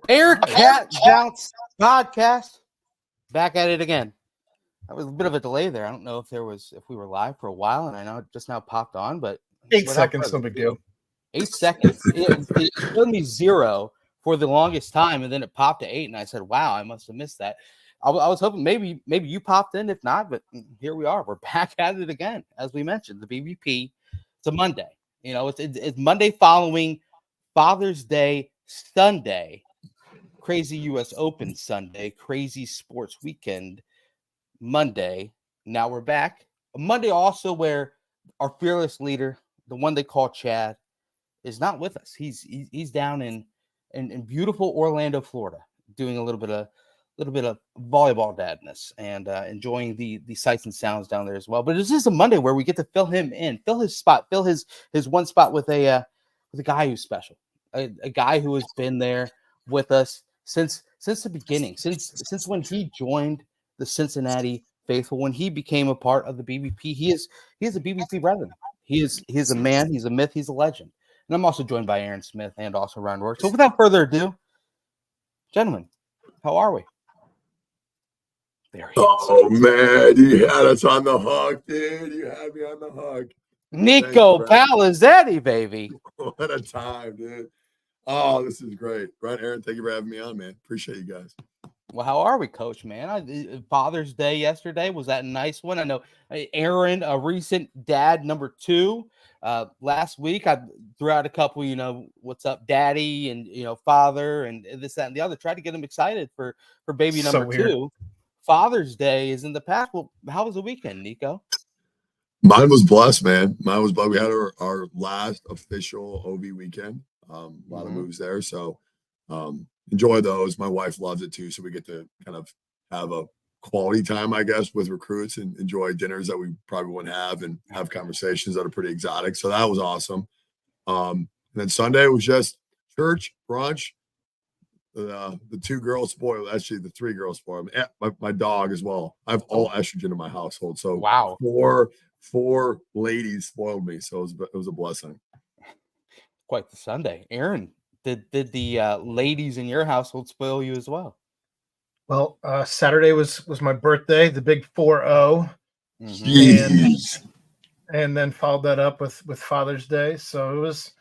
Bearcat Bounce Podcast. Back at it again. That was a bit of a delay there. I don't know if we were live for a while, and I know it just now popped on, but 8 seconds, no big deal. 8 seconds. It showed me 0 for the longest time, and then it popped to 8, and I said, "Wow, I must have missed that." I was hoping maybe you popped in, if not, but here we are. We're back at it again, as we mentioned. The BBP. It's a Monday. You know, it's Monday following Father's Day Sunday. Crazy U.S. Open Sunday, crazy sports weekend Monday. Now we're back. A Monday also where our fearless leader, the one they call Chad, is not with us. He's down in beautiful Orlando, Florida, doing a little bit of volleyball dadness and enjoying the sights and sounds down there as well. But this is a Monday where we get to fill him in, fill his spot, fill his one spot with a guy who's special, a guy who has been there with us since the beginning, since when he joined the Cincinnati faithful, when he became a part of the BBP. He is a BBP brethren. He is a man, he's a myth, he's a legend. And I'm also joined by Aaron Smith and also Ryan Rourke. So without further ado, gentlemen, how are we? There he is. Oh man, you had us on the hook, dude. You had me on the hook. Nico Palizzetti, baby. What a time, dude. Oh, this is great. Brian, Aaron, thank you for having me on, man. Appreciate you guys. Well, how are we, Coach, man? Father's Day yesterday, was that a nice one? I know Aaron, a recent dad, number 2. Last week, I threw out a couple, what's up, daddy, and, father, and this, that, and the other. Tried to get him excited for baby number 2. Father's Day is in the past. Well, how was the weekend, Nico? Mine was blessed, man. Mine was blessed. We had our last official OV weekend. A lot of moves there. So enjoy those. My wife loves it too. So we get to kind of have a quality time, I guess, with recruits and enjoy dinners that we probably wouldn't have and have conversations that are pretty exotic. So that was awesome. And then Sunday was just church, brunch. The 2 girls spoiled, actually the 3 girls spoiled. My dog as well. I have all estrogen in my household. So wow, four ladies spoiled me. So it was a blessing. Quite the Sunday. Aaron, did the ladies in your household spoil you as well? Well, Saturday was my birthday, the big 4-0, and then followed that up with Father's Day. So it was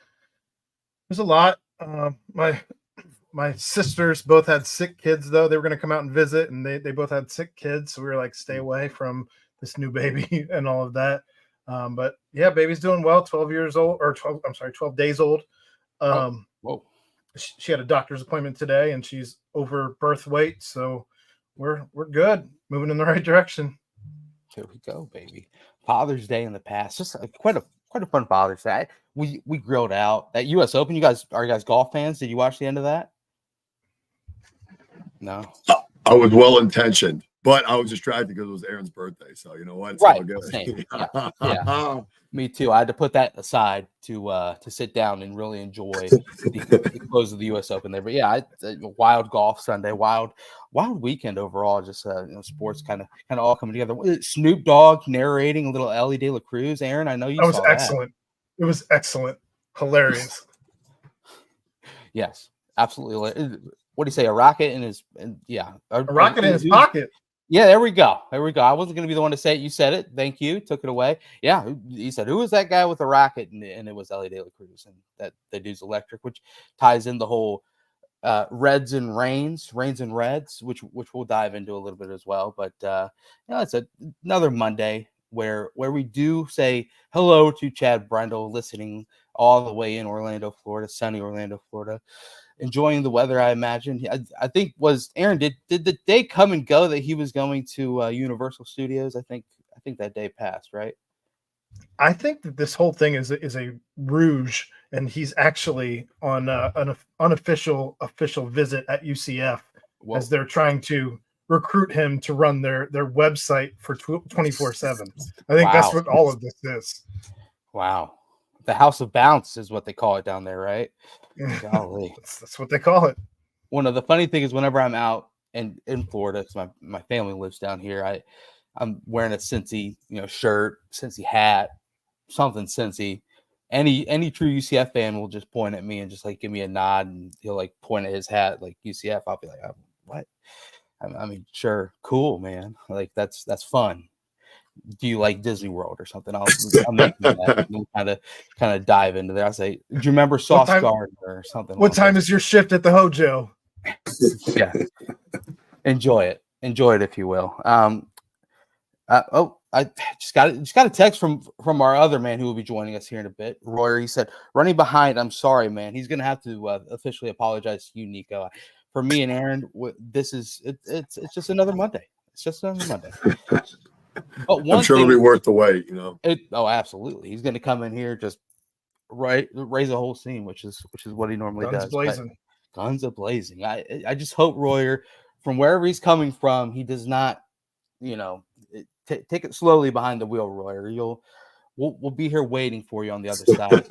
a lot. My sisters both had sick kids, though. They were going to come out and visit, and they both had sick kids. So we were like, stay away from this new baby and all of that. But yeah, baby's doing well. 12 days old. Whoa. She had a doctor's appointment today, and she's over birth weight. So we're good, moving in the right direction. Here we go, baby. Father's Day in the past, just quite a fun Father's Day. We grilled out at U.S. Open. Are you guys golf fans? Did you watch the end of that? No. I was well intentioned, but I was distracted because it was Aaron's birthday. So you know what? It's right. all good. Same. Yeah. Me too. I had to put that aside to sit down and really enjoy the close of the U.S. Open there. But yeah, wild golf Sunday, wild weekend overall. Just sports kind of all coming together. Snoop Dogg narrating a little Ellie De La Cruz. Aaron, I know you saw that. Excellent. It was excellent, hilarious. Yes, absolutely. What do you say? A rocket in his a rocket in his pocket. Yeah, there we go. I wasn't going to be the one to say it. You said it. Thank you. Took it away. Yeah, he said, "Who was that guy with the rocket?" And it was Ellie De La Cruz, and that dude's electric, which ties in the whole Reds and Rains and Reds, which we'll dive into a little bit as well. But it's another Monday where we do say hello to Chad Brendel, listening all the way in Orlando, Florida, sunny Orlando, Florida. Enjoying the weather, I imagine. I think was Aaron. Did the day come and go that he was going to Universal Studios? I think that day passed, right? I think that this whole thing is a rouge, and he's actually on an unofficial visit at UCF. Whoa. As they're trying to recruit him to run their website for 24/7. I think that's what all of this is. Wow. The House of Bounce is what they call it down there, right? Golly. That's what they call it. One of the funny things is whenever I'm out in Florida, because my family lives down here, I'm wearing a Cincy shirt, Cincy hat, something Cincy. any true UCF fan will just point at me and just like give me a nod, and he'll like point at his hat like UCF. I'll be like, oh, what? I mean, sure, cool, man. Like that's fun. Do you like Disney World or something? I'll make that and kind of dive into there. I'll say, do you remember Sauce Gardner or something? What time is your shift at the Hojo? Yeah, enjoy it if you will. I just got a text from our other man who will be joining us here in a bit, Royer. He said, running behind, I'm sorry, man. He's gonna have to officially apologize to you, Nico. For me and Aaron, this is it's just another Monday. It's just another Monday. But I'm sure it'll be worth the wait, absolutely. He's gonna come in here, just raise a whole scene, which is what he normally does. Guns a blazing. I just hope Royer, from wherever he's coming from, he does not, take it slowly behind the wheel, Royer. We'll be here waiting for you on the other side.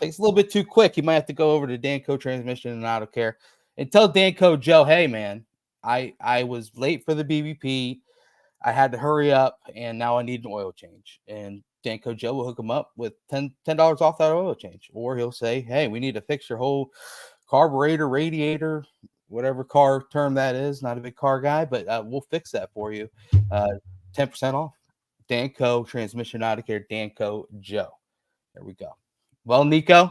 Takes a little bit too quick. You might have to go over to Danco Transmission and Auto Care and tell Danco Joe, hey man, I was late for the BBP. I had to hurry up, and now I need an oil change. And Danco Joe will hook him up with $10 off that oil change. Or he'll say, hey, we need to fix your whole carburetor, radiator, whatever car term that is. Not a big car guy, but we'll fix that for you. 10% off. Danco Transmission Auto Care, Danco Joe. There we go. Well, Nico,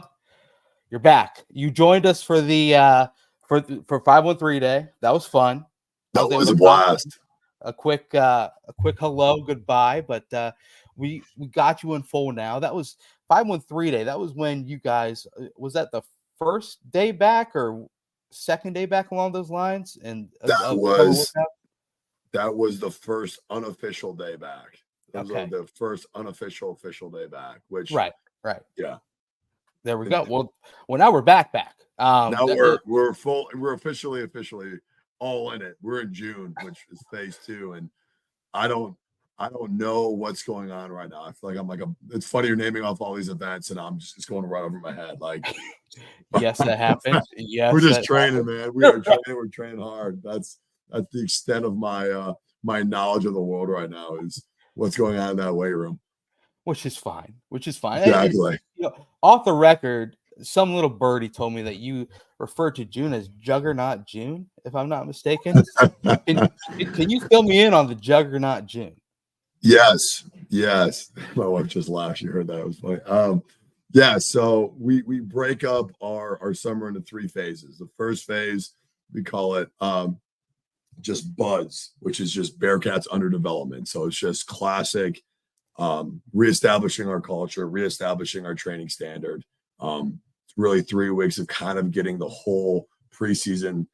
you're back. You joined us for the for 513 Day. That was fun. That was a blast. A quick hello, goodbye, but we got you in full now. That was 513 Day. That was when you guys, was that the first day back or second day back along those lines? And that was the first unofficial day back. That was the first unofficial official day back. Which right, yeah. There we go. Well, now we're back. Now we're full. We're officially all in it. We're in June, which is phase 2, and I don't know what's going on right now. I feel like I'm like it's funny you're naming off all these events, and I'm just going right over my head. Like, yes, that happened. Yes, we're just training, man. We are training. We're training hard. That's the extent of my my knowledge of the world right now is what's going on in that weight room. Which is fine. Exactly. Off the record, some little birdie told me that you refer to June as Juggernaut June, if I'm not mistaken. Can you fill me in on the Juggernaut June? Yes. My wife just laughed. She heard that. It was funny. Yeah. So we break up our summer into 3 phases. The first phase, we call it just buds, which is just Bearcats under development. So it's just classic reestablishing our culture, reestablishing our training standard. It's really 3 weeks of kind of getting the whole preseason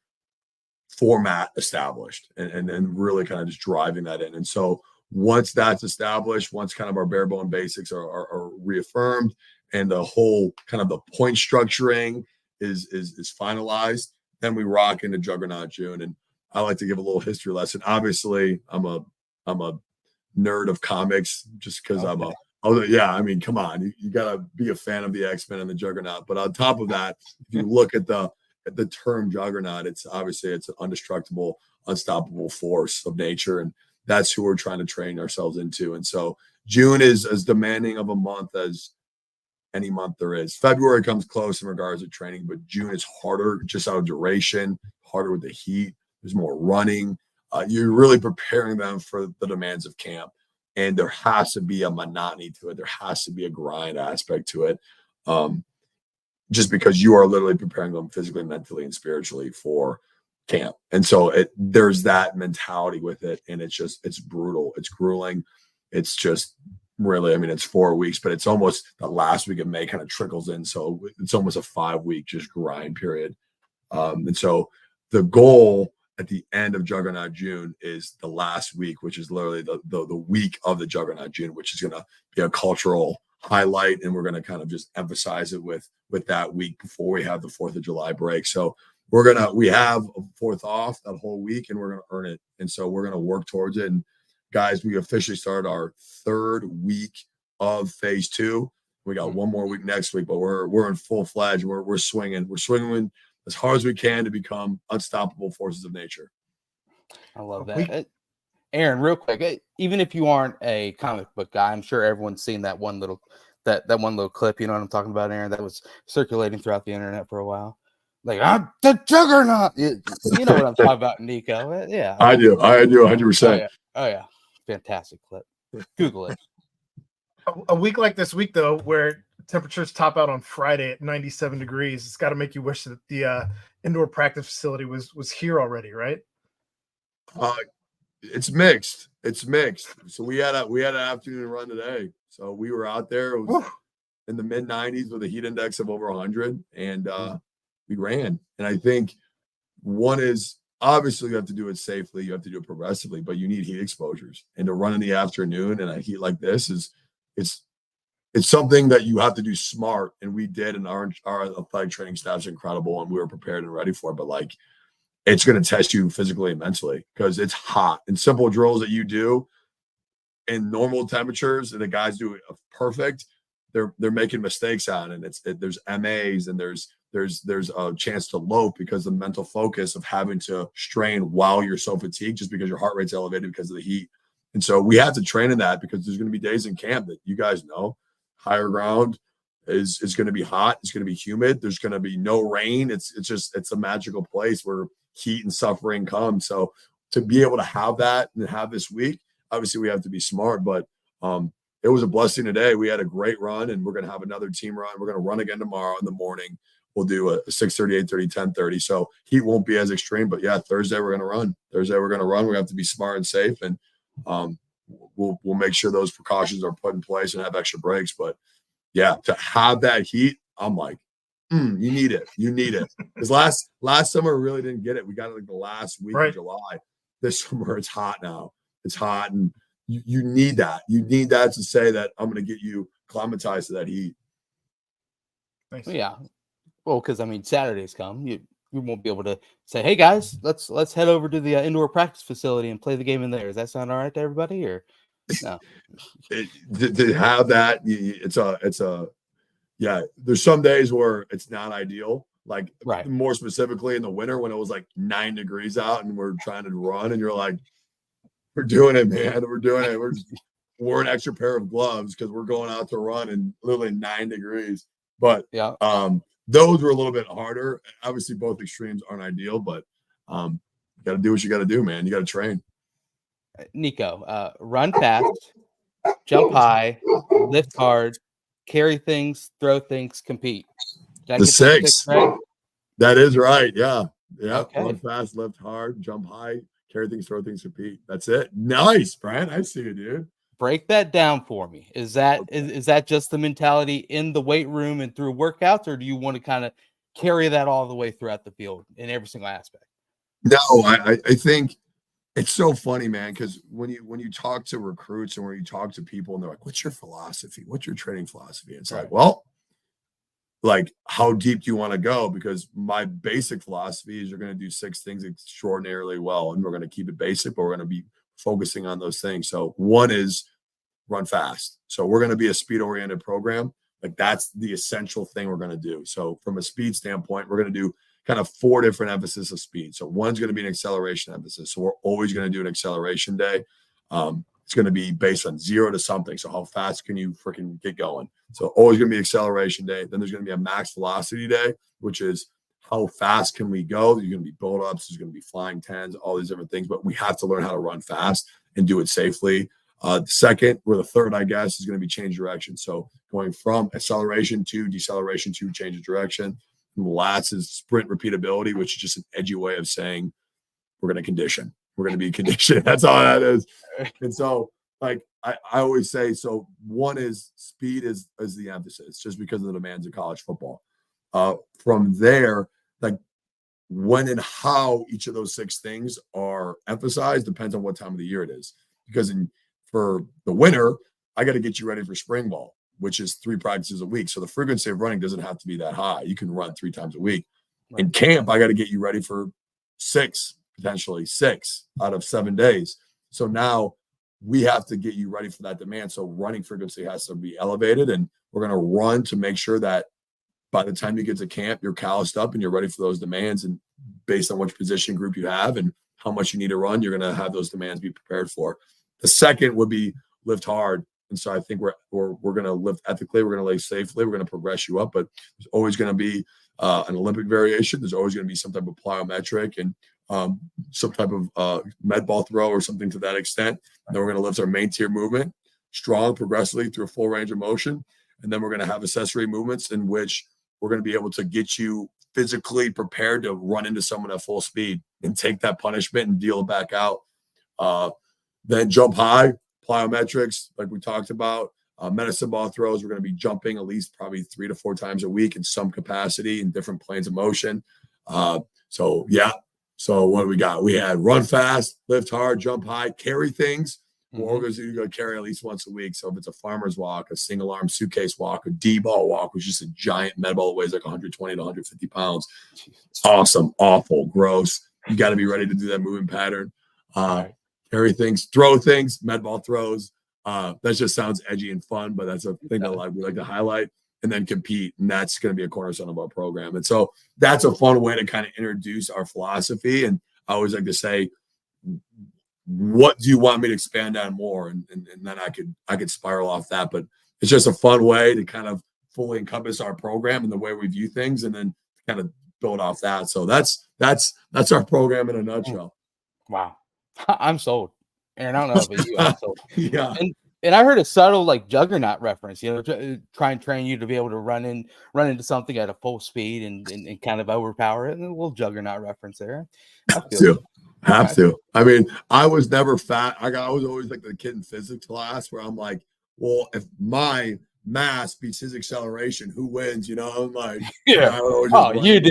format established and really kind of just driving that in. And so once that's established, once kind of our bare bone basics are reaffirmed and the whole kind of the point structuring is finalized, then we rock into Juggernaut June. And I like to give a little history lesson. Obviously, I'm a nerd of comics just because I mean, come on, you got to be a fan of the X-Men and the Juggernaut. But on top of that, if you look at the term Juggernaut, it's obviously it's an indestructible, unstoppable force of nature, and that's who we're trying to train ourselves into. And so June is as demanding of a month as any month there is. February comes close in regards to training, but June is harder just out of duration, harder with the heat. There's more running. You're really preparing them for the demands of camp. And there has to be a monotony to it. There has to be a grind aspect to it. Just because you are literally preparing them physically, mentally, and spiritually for camp. And so there's that mentality with it. And it's brutal. It's grueling. It's just really, I mean, it's 4 weeks, but it's almost the last week of May kind of trickles in. So it's almost a 5-week just grind period. And so the goal at the end of Juggernaut June is the last week, which is literally the week of the Juggernaut June, which is going to be a cultural highlight. And we're going to kind of just emphasize it with that week before we have the 4th of July break. So we have a 4th off that whole week and we're going to earn it. And so we're going to work towards it. And guys, we officially started our 3rd week of phase 2. We got 1 more week next week, but we're in full fledged. We're swinging. We're swinging as hard as we can to become unstoppable forces of nature. I love that. Aaron, real quick, even if you aren't a comic book guy, I'm sure everyone's seen that one little that one little clip, you know what I'm talking about, Aaron, that was circulating throughout the internet for a while. Like, I'm the Juggernaut. You know what I'm talking about, Nico. Yeah. I do 100%. Oh, yeah. Oh, yeah. Fantastic clip. Google it. A week like this week, though, where temperatures top out on Friday at 97 degrees, it's got to make you wish that the indoor practice facility was here already, right? It's mixed. So we had an afternoon run today. So we were out there. It was in the mid 90s with a heat index of over 100, and we ran. And I think one is obviously you have to do it safely, you have to do it progressively, but you need heat exposures. And to run in the afternoon in a heat like this it's something that you have to do smart. And we did, and our athletic training staff's incredible, and we were prepared and ready for it. But like, it's going to test you physically and mentally because it's hot. And simple drills that you do in normal temperatures and the guys do it perfect, they're making mistakes on it. And there's MAs and there's a chance to lope because the mental focus of having to strain while you're so fatigued just because your heart rate's elevated because of the heat. And so we have to train in that because there's going to be days in camp that you guys know higher ground is going to be hot. It's going to be humid. There's going to be no rain. It's a magical place where heat and suffering come. So to be able to have that and have this week, obviously we have to be smart, but it was a blessing today. We had a great run, and we're going to have another team run. We're going to run again tomorrow in the morning. We'll do a 6:30, 8:30, 10:30. So heat won't be as extreme, but yeah, Thursday we're going to run. We have to be smart and safe, and we'll make sure those precautions are put in place and have extra breaks. But yeah, to have that heat, I'm like, you need it. Because last summer we really didn't get it. We got it like the last week of July. This summer it's hot now. It's hot, and you need that. You need that to say that I'm going to get you acclimatized to that heat. Nice. Yeah. Well, because I mean, Saturdays come, you won't be able to say, "Hey guys, let's head over to the indoor practice facility and play the game in there." Does that sound all right to everybody, or no? To have that, it's a yeah. There's some days where it's not ideal, like more specifically in the winter when it was like 9 degrees out and we're trying to run, and you're like, "We're doing it, man. We're doing it. We're just wear an extra pair of gloves because we're going out to run in literally 9 degrees." But yeah. Those were a little bit harder. Obviously, both extremes aren't ideal, but you got to do what you got to do, man. You got to train. Nico, run fast, jump high, lift hard, carry things, throw things, compete. The 6, right? That is right. Yeah. Okay. Run fast, lift hard, jump high, carry things, throw things, compete. That's it. Nice, Brian. I see you, dude. Break that down for me. Is that just the mentality in the weight room and through workouts, or do you want to kind of carry that all the way throughout the field in every single aspect? No, I think it's so funny, man, because when you talk to recruits and when you talk to people and they're like, "What's your philosophy? What's your training philosophy?" It's like, well, like, how deep do you want to go? Because my basic philosophy is you're going to do 6 things extraordinarily well, and we're going to keep it basic, but we're going to be focusing on those things. So one is run fast. So we're going to be a speed-oriented program. Like, that's the essential thing we're going to do. So from a speed standpoint, we're going to do kind of 4 different emphasis of speed. So one's going to be an acceleration emphasis. So we're always going to do an acceleration day. It's going to be based on 0 to something. So how fast can you freaking get going? So always going to be acceleration day. Then there's going to be a max velocity day, which is how fast can we go? There's going to be build-ups. There's going to be flying 10s, all these different things. But we have to learn how to run fast and do it safely. The second, or the third, I guess, is going to be change direction. So going from acceleration to deceleration to change of direction. And the last is sprint repeatability, which is just an edgy way of saying we're going to condition. We're going to be conditioned. That's all that is. And so, like, I always say, so one is speed is the emphasis, just because of the demands of college football. From there, like, when and how each of those 6 things are emphasized depends on what time of the year it is. Because for the winter, I got to get you ready for spring ball, which is 3 practices a week. So the frequency of running doesn't have to be that high. You can run 3 times a week. In camp, I got to get you ready for 6, potentially 6 out of 7 days. So now we have to get you ready for that demand. So running frequency has to be elevated, and we're going to run to make sure that by the time you get to camp, you're calloused up and you're ready for those demands. And based on which position group you have and how much you need to run, you're going to have those demands be prepared for. The second would be lift hard. And so I think we're going to lift ethically. We're going to lift safely. We're going to progress you up. But there's always going to be an Olympic variation. There's always going to be some type of plyometric and some type of med ball throw or something to that extent. And then we're going to lift our main tier movement strong progressively through a full range of motion. And then we're going to have accessory movements in which we're going to be able to get you physically prepared to run into someone at full speed and take that punishment and deal it back out. Then jump high, plyometrics, like we talked about. Medicine ball throws, we're going to be jumping at least probably 3 to 4 times a week in some capacity in different planes of motion. So what do we got? We had run fast, lift hard, jump high, carry things. We're going to carry at least once a week. So if it's a farmer's walk, a single arm suitcase walk, a D-ball walk, which is just a giant med ball that weighs like 120 to 150 pounds. Awesome, awful, gross. You got to be ready to do that moving pattern. Carry things, throw things, med ball throws. That just sounds edgy and fun, but that's a thing that we like to highlight. And then compete, and that's going to be a cornerstone of our program. And so that's a fun way to kind of introduce our philosophy. And I always like to say, what do you want me to expand on more? And then I could spiral off that. But it's just a fun way to kind of fully encompass our program and the way we view things, and then kind of build off that. So that's our program in a nutshell. Wow. I'm sold. Aaron, I don't know about you. I'm sold. Yeah. And I heard a subtle like Juggernaut reference, try and train you to be able to run into something at a full speed and kind of overpower it. And a little Juggernaut reference there. Have to. I mean, I was never fat. I was always like the kid in physics class where I'm like, well, if my mass beats his acceleration, who wins? I'm like, yeah. You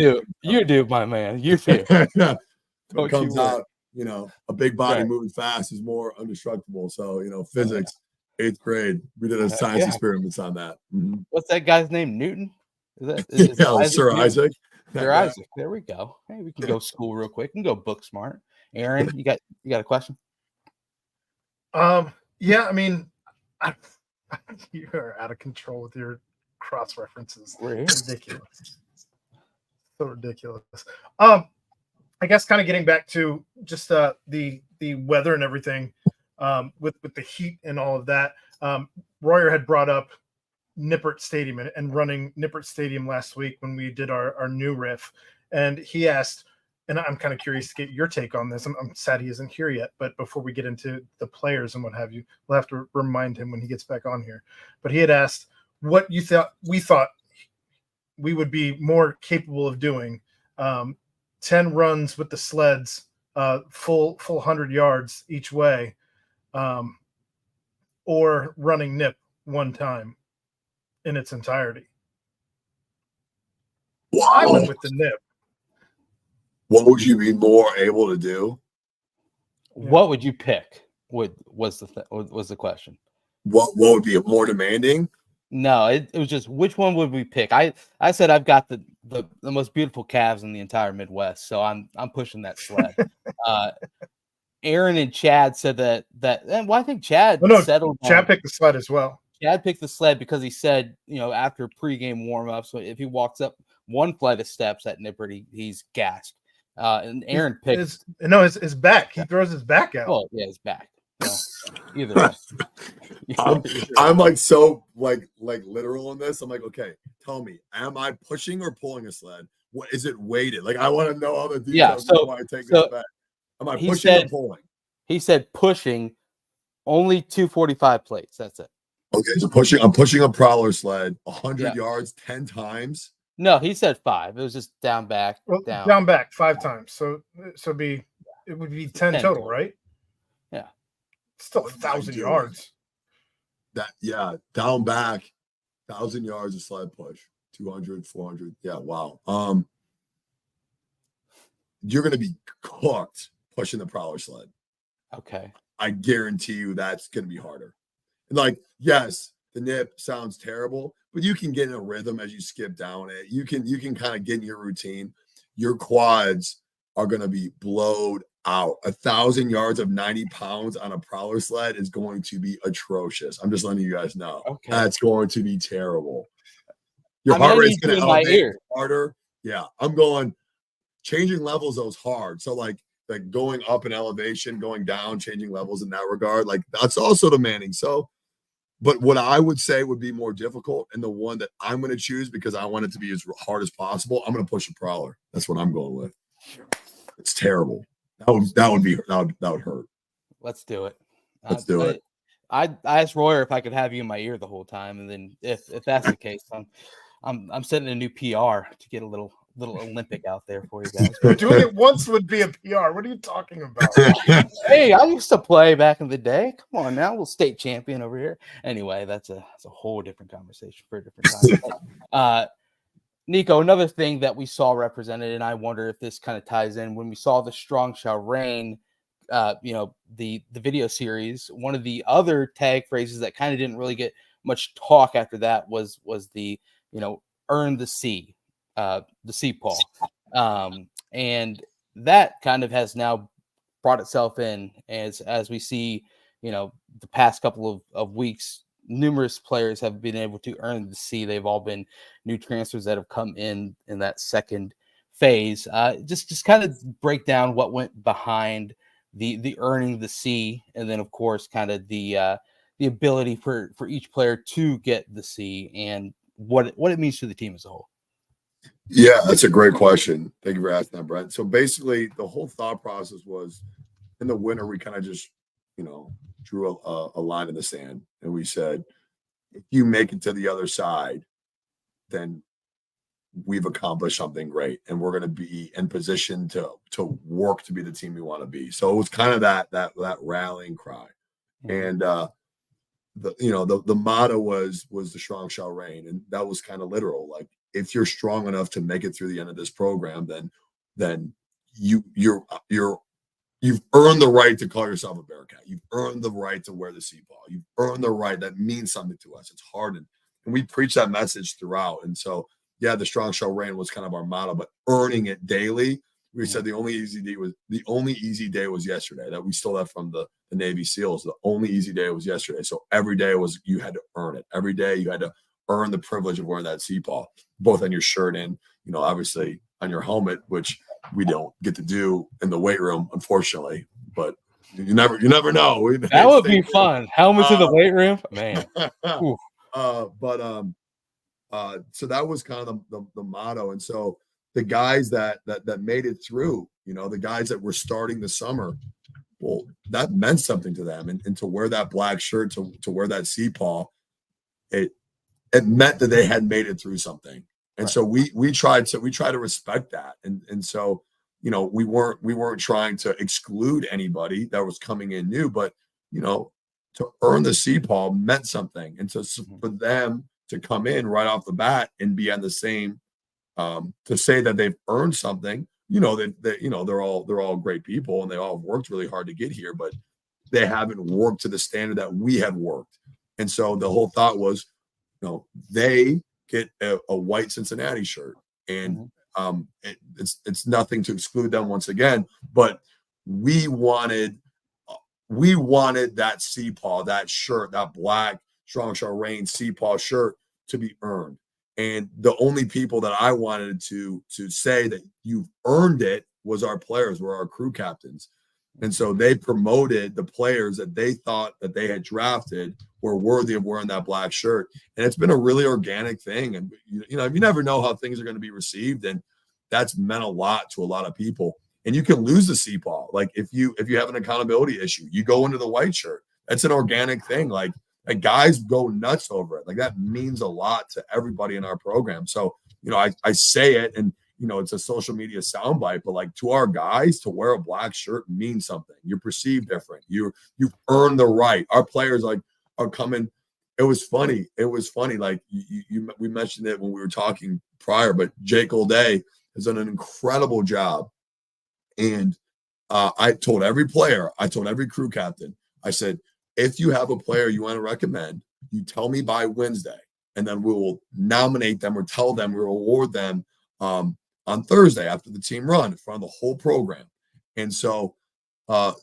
do, my man. You do. It comes out, a big body moving fast is more indestructible. So, physics, 8th grade, we did a science experiments on that. Mm-hmm. What's that guy's name? Newton? Is Isaac? Sir Isaac. Sir Isaac. There we go. Hey, we can go school real quick. We can go book smart. Aaron, you got a question? Yeah, I mean, you're out of control with your cross references. Ridiculous. So ridiculous. I guess kind of getting back to just the weather and everything, with the heat and all of that. Royer had brought up Nippert Stadium and running Nippert Stadium last week when we did our new riff, and he asked, and I'm kind of curious to get your take on this. I'm sad he isn't here yet, but before we get into the players and what have you, we'll have to remind him when he gets back on here. But he had asked what we thought we would be more capable of doing. 10 runs with the sleds, full 100 yards each way, or running nip one time in its entirety. Wow. I went with the nip. What would you be more able to do? What would you pick? Was the question? What would be more demanding? No, it was just which one would we pick? I said I've got the most beautiful calves in the entire Midwest, so I'm pushing that sled. Aaron and Chad said that well, I think Chad settled. Chad picked the sled as well. Chad picked the sled because he said, after pregame warm-up, so if he walks up one flight of steps at Nippert, he's gassed. And Aaron picked his back. He throws his back out. Oh yeah, his back. Either way. I'm like so like literal in this. I'm like, okay, tell me, am I pushing or pulling a sled? What is it weighted? Like I want to know all the details before I take this back. Am I pushing or pulling? He said pushing, only 245 plates. That's it. Okay, so I'm pushing a prowler sled 100 yards 10 times. No, he said 5. It was just down back, down back 5 times. So it would be 10 total, right? Yeah. Still 1,000 yards. Down back 1,000 yards of sled push, 200, 400. Yeah, wow. You're going to be cooked pushing the prowler sled. Okay. I guarantee you that's going to be harder. And like, yes, the nip sounds terrible, but you can get in a rhythm as you skip down it. You can kind of get in your routine. Your quads are going to be blowed out. 1,000 yards of 90 pounds on a prowler sled is going to be atrocious. I'm just letting you guys know. Okay. That's going to be terrible. Your heart rate's going to elevate harder. Yeah, I'm going. Changing levels though is hard. So like going up in elevation, going down, changing levels in that regard, like that's also demanding. So But what I would say would be more difficult, and the one that I'm going to choose because I want it to be as hard as possible, I'm going to push a prowler. That's what I'm going with. It's terrible. That would hurt. Let's do it. Let's do it. I asked Royer if I could have you in my ear the whole time, and then if that's the case, I'm setting a new PR to get a little Olympic out there for you guys. Doing it once would be a PR. What are you talking about? Hey, I used to play back in the day. Come on now, little state champion over here. Anyway, that's a whole different conversation for a different time. Nico, another thing that we saw represented, and I wonder if this kind of ties in when we saw the Strong Shall Reign, the video series. One of the other tag phrases that kind of didn't really get much talk after that was the earn the C, the C Paul, and that kind of has now brought itself in as we see, the past couple of weeks. Numerous players have been able to earn the C. They've all been new transfers that have come in that second phase. Just kind of break down what went behind the earning the C, and then of course kind of the ability for each player to get the C and what it means to the team as a whole. Yeah, that's a great question. Thank you for asking that, Brent. So basically, the whole thought process was in the winter we kind of just drew a line in the sand, and we said, if you make it to the other side, then we've accomplished something great, and we're going to be in position to work to be the team we want to be. So it was kind of that rallying cry, and the motto was the strong shall reign, and that was kind of literal. Like, if you're strong enough to make it through the end of this program, then you've earned the right to call yourself a Bearcat. You've earned the right to wear the C ball. You've earned the right. That means something to us. It's hard, and we preach that message throughout. And so, yeah, the strong shall reign was kind of our motto, but earning it daily. We said the only easy day was yesterday. That we stole that from the Navy SEALs. The only easy day was yesterday. So every day you had to earn it. Every day you had to earn the privilege of wearing that C ball, both on your shirt and obviously on your helmet, which we don't get to do in the weight room, unfortunately. But you never know. That would be fun. Helmets in the weight room, man. So that was kind of the motto. And so the guys that made it through, the guys that were starting the summer, well, that meant something to them. And to wear that black shirt, to wear that C paw, it meant that they had made it through something. And so we tried to respect that. And so, we weren't trying to exclude anybody that was coming in new, but, to earn the C paw meant something. And so for them to come in right off the bat and be on the same, to say that they've earned something, they're all great people and they all worked really hard to get here, but they haven't worked to the standard that we had worked. And so the whole thought was, they get a white Cincinnati shirt, and it's nothing to exclude them once again, but we wanted that C paw, that shirt, that black strong shall reign C paw shirt to be earned. And the only people that I wanted to say that you've earned it was our players, were our crew captains. And so they promoted the players that they thought that they had drafted were worthy of wearing that black shirt. And it's been a really organic thing. And, you never know how things are going to be received. And that's meant a lot to a lot of people. And you can lose the C paw. Like if you have an accountability issue, you go into the white shirt. That's an organic thing. Like guys go nuts over it. Like that means a lot to everybody in our program. So, I say it, and, it's a social media soundbite, but like to our guys, to wear a black shirt means something. You're perceived different. You've earned the right. Our players are coming. It was funny. Like we mentioned it when we were talking prior, but Jake O'Day has done an incredible job. And I told every player, I told every crew captain, I said, if you have a player you want to recommend, you tell me by Wednesday, and then we will nominate them or tell them, we'll award them on Thursday after the team run in front of the whole program. And so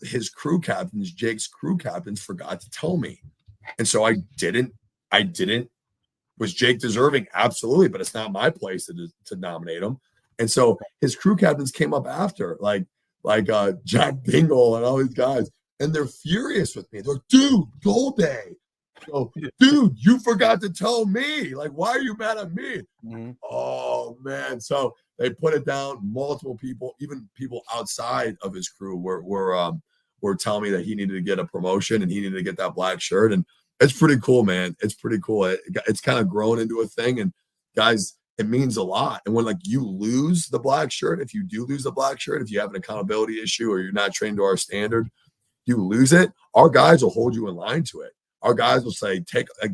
his crew captains, Jake's crew captains, forgot to tell me. And so I didn't. Was Jake deserving? Absolutely, but it's not my place to nominate him. And so his crew captains came up after, like Jack Dingle and all these guys, and they're furious with me. They're like, dude, Gold Day, go, dude, you forgot to tell me. Like, why are you mad at me? Mhm. Oh man. So they put it down. Multiple people, even people outside of his crew were telling me that he needed to get a promotion and he needed to get that black shirt. And it's pretty cool, man. It's pretty cool. It's kind of grown into a thing. And guys, it means a lot. And when like you lose the black shirt, if you do lose the black shirt, if you have an accountability issue or you're not trained to our standard, you lose it, our guys will hold you in line to it. Our guys will say,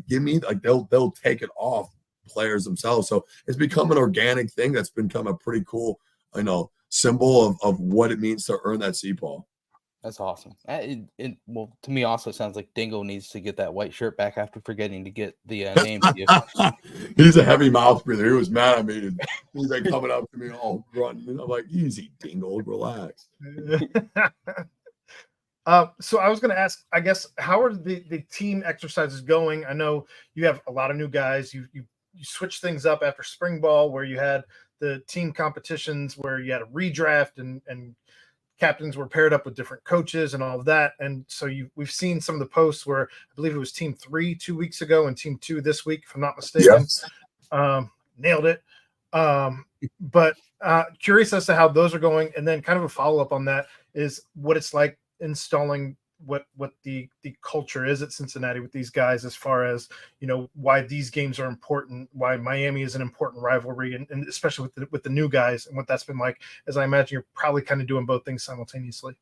give me, like they'll take it off players themselves. So it's become an organic thing that's become a pretty cool, symbol of what it means to earn that C-Paul. That's awesome. Well, to me, also sounds like Dingo needs to get that white shirt back after forgetting to get the name to you. He's a heavy mouth breather. He was mad at me. He's like coming up to me all grunting. And I'm like, easy, Dingo, relax. So I was going to ask, I guess, how are the team exercises going? I know you have a lot of new guys. You switched things up after spring ball, where you had the team competitions, where you had a redraft and captains were paired up with different coaches and all of that. And so we've seen some of the posts where I believe it was team 3 2 weeks ago and team 2 this week, if I'm not mistaken. Yes. Nailed it. But curious as to how those are going. And then kind of a follow-up on that is what it's like installing what the culture is at Cincinnati with these guys, as far as, why these games are important, why Miami is an important rivalry, and especially with the new guys, and what that's been like, as I imagine you're probably kind of doing both things simultaneously.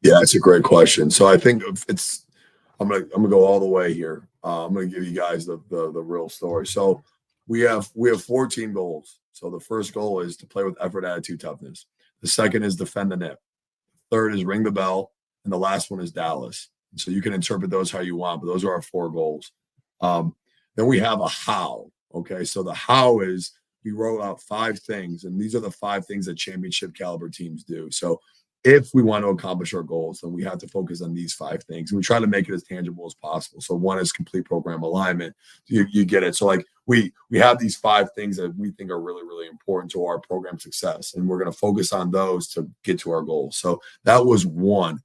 Yeah, it's a great question. So I think I'm gonna go all the way here. I'm gonna give you guys the real story. So we have 14 goals. So the first goal is to play with effort, attitude, toughness. The second is defend the nip. Third is ring the bell. And the last one is Dallas. So you can interpret those how you want, but those are our 4 goals. Then we have a how. Okay. So the how is we wrote out 5 things, and these are the 5 things that championship caliber teams do. So if we want to accomplish our goals, then we have to focus on these 5 things. And we try to make it as tangible as possible. So one is complete program alignment. You get it. So like we have these 5 things that we think are really, really important to our program success. And we're going to focus on those to get to our goals. So that was one.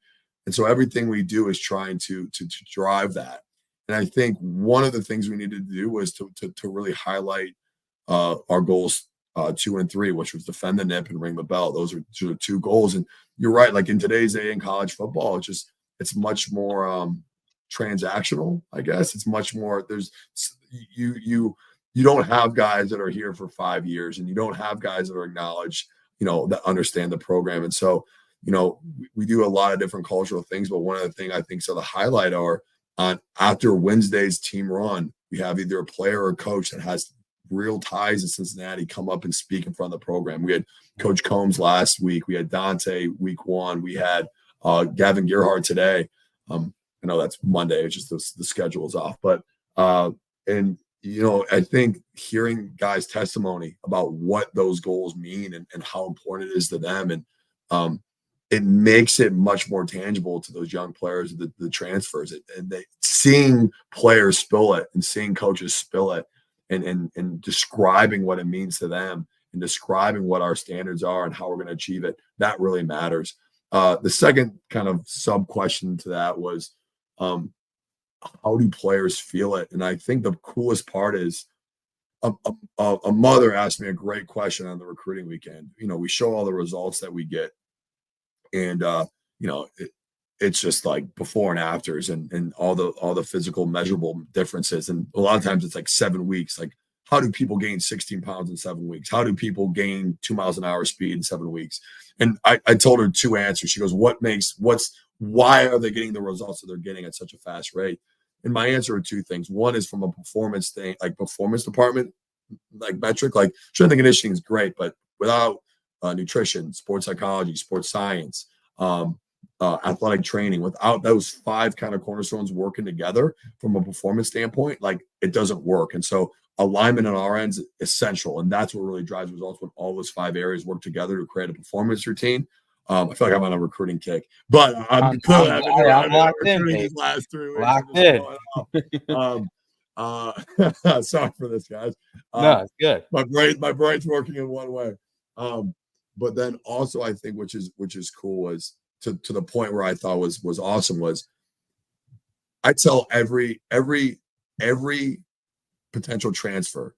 And so everything we do is trying to drive that. And I think one of the things we needed to do was to really highlight our goals 2 and 3, which was defend the nip and ring the bell. Those are 2 goals. And you're right. Like in today's day in college football, it's much more transactional, I guess. It's much more, you don't have guys that are here for 5 years, and you don't have guys that are acknowledged, that understand the program. And so, we do a lot of different cultural things, but one of the things I think so the highlight are on after Wednesday's team run, we have either a player or a coach that has real ties to Cincinnati come up and speak in front of the program. We had Coach Combs last week. We had Dante week 1. We had Gavin Gerhardt today. I know that's Monday. It's just the schedule is off. But I think hearing guys' testimony about what those goals mean and how important it is to them, and it makes it much more tangible to those young players, the transfers, and seeing players spill it and seeing coaches spill it and describing what it means to them and describing what our standards are and how we're going to achieve it. That really matters. The second kind of sub question to that was, how do players feel it? And I think the coolest part is a mother asked me a great question on the recruiting weekend. We show all the results that we get. And it's just like before and afters and all the physical measurable differences. And a lot of times it's like 7 weeks. Like, how do people gain 16 pounds in 7 weeks? How do people gain 2 miles an hour speed in 7 weeks? And I told her 2 answers. She goes, why are they getting the results that they're getting at such a fast rate? And my answer are 2 things. One is from a performance thing, like performance department, like metric, like strength and conditioning is great, but without nutrition, sports psychology, sports science, athletic training, without those 5 kind of cornerstones working together from a performance standpoint, like it doesn't work. And so alignment on our end is essential. And that's what really drives results when all those 5 areas work together to create a performance routine. I feel like I'm on a recruiting kick, but I'm locked in these last 3 weeks. Locked in. Sorry for this, guys. No, it's good. My brain's working in one way. But then also I think which is cool was to the point where I thought was awesome was I tell every every potential transfer.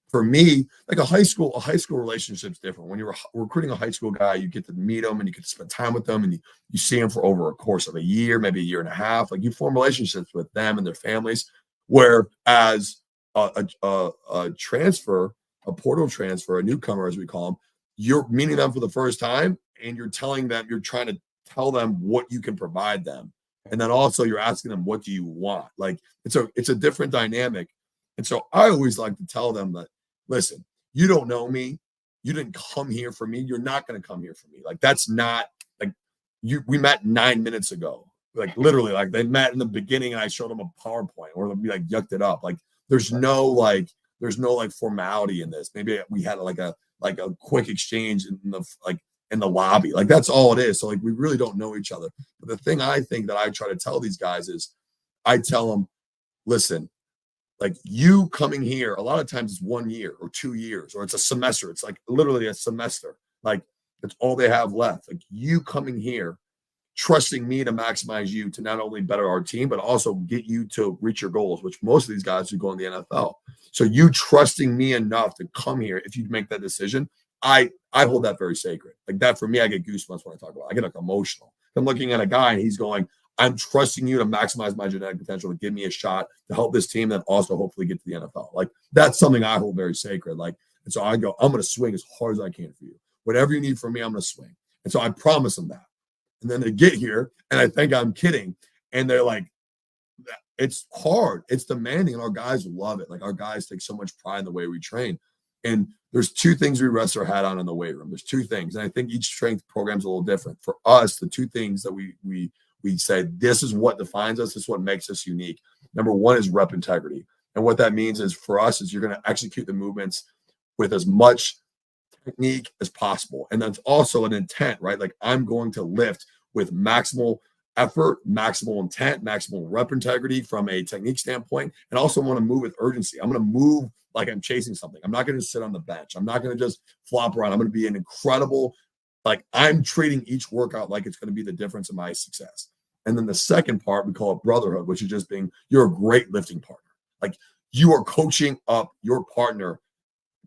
For me, like a high school relationship's different. When you're recruiting a high school guy, you get to meet them and you get to spend time with them, and you see them for over a course of a year, maybe a year and a half. Like you form relationships with them and their families. Whereas a transfer, a portal transfer, a newcomer, as we call them, you're meeting them for the first time and you're trying to tell them what you can provide them. And then also you're asking them, what do you want? Like it's a different dynamic. And so I always like to tell them that, listen, you don't know me. You didn't come here for me. You're not going to come here for me. Like that's not like we met 9 minutes ago. Like literally, like they met in the beginning and I showed them a PowerPoint or we like yucked it up. Like there's no formality in this. Maybe we had like a quick exchange in the lobby. Like that's all it is. So like we really don't know each other. But the thing I think that I try to tell these guys is I tell them, listen, like you coming here, a lot of times it's 1 year or 2 years, or it's a semester. It's like literally a semester. Like it's all they have left. Like you coming here, trusting me to maximize you to not only better our team, but also get you to reach your goals, which most of these guys who go in the NFL. So you trusting me enough to come here, if you make that decision, I hold that very sacred. Like that for me, I get goosebumps when I talk about it. I get like emotional. I'm looking at a guy and he's going, I'm trusting you to maximize my genetic potential, to give me a shot to help this team, then also hopefully get to the NFL. Like that's something I hold very sacred. Like, and so I go, I'm going to swing as hard as I can for you. Whatever you need from me, I'm going to swing. And so I promise them that. And then they get here and I think I'm kidding. And they're like, it's hard. It's demanding. And our guys love it. Like our guys take so much pride in the way we train. And there's two things we rest our hat on in the weight room. There's two things. And I think each strength program is a little different. For us, the two things that we say, this is what defines us. This is what makes us unique. Number one is rep integrity. And what that means is for us is you're going to execute the movements with as much technique as possible. And that's also an intent, right? Like I'm going to lift with maximal effort, maximal intent, maximal rep integrity from a technique standpoint, and also want to move with urgency. I'm going to move like I'm chasing something. I'm not going to sit on the bench. I'm not going to just flop around. I'm going to be an incredible, like I'm treating each workout like it's going to be the difference in my success. And then the second part, we call it brotherhood, which is just being, you're a great lifting partner. Like you are coaching up your partner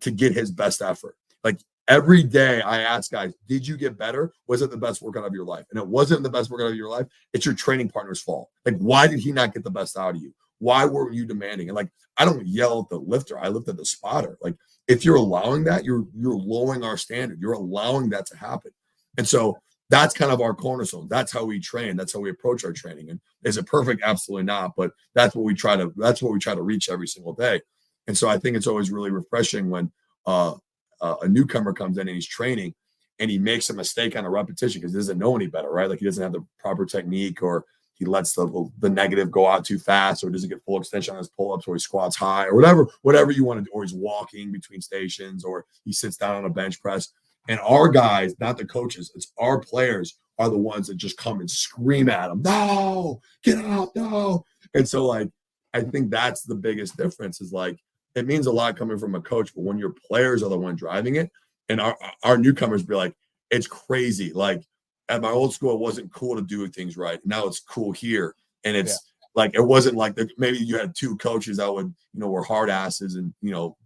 to get his best effort. Like every day I ask guys, did you get better? Was it the best workout of your life? And it wasn't the best workout of your life. It's your training partner's fault. Like, why did he not get the best out of you? Why weren't you demanding? And like, I don't yell at the lifter. I lift at the spotter. Like if you're allowing that, you're lowering our standard. You're allowing that to happen. And so that's kind of our cornerstone. That's how we train. That's how we approach our training. And is it perfect? Absolutely not. But that's what we try to reach every single day. And so I think it's always really refreshing when a newcomer comes in and he's training and he makes a mistake on a repetition because he doesn't know any better, right? Like he doesn't have the proper technique, or he lets the negative go out too fast, or doesn't get full extension on his pull-ups, or he squats high, or whatever you want to do, or he's walking between stations, or he sits down on a bench press. And our guys, not the coaches, it's our players are the ones that just come and scream at him, no, get out, no. And so like, I think that's the biggest difference is like, it means a lot coming from a coach, but when your players are the one driving it, and our newcomers be like, it's crazy. Like at my old school, it wasn't cool to do things right. Now it's cool here. And it's like, it wasn't like maybe you had two coaches that would, were hard asses and,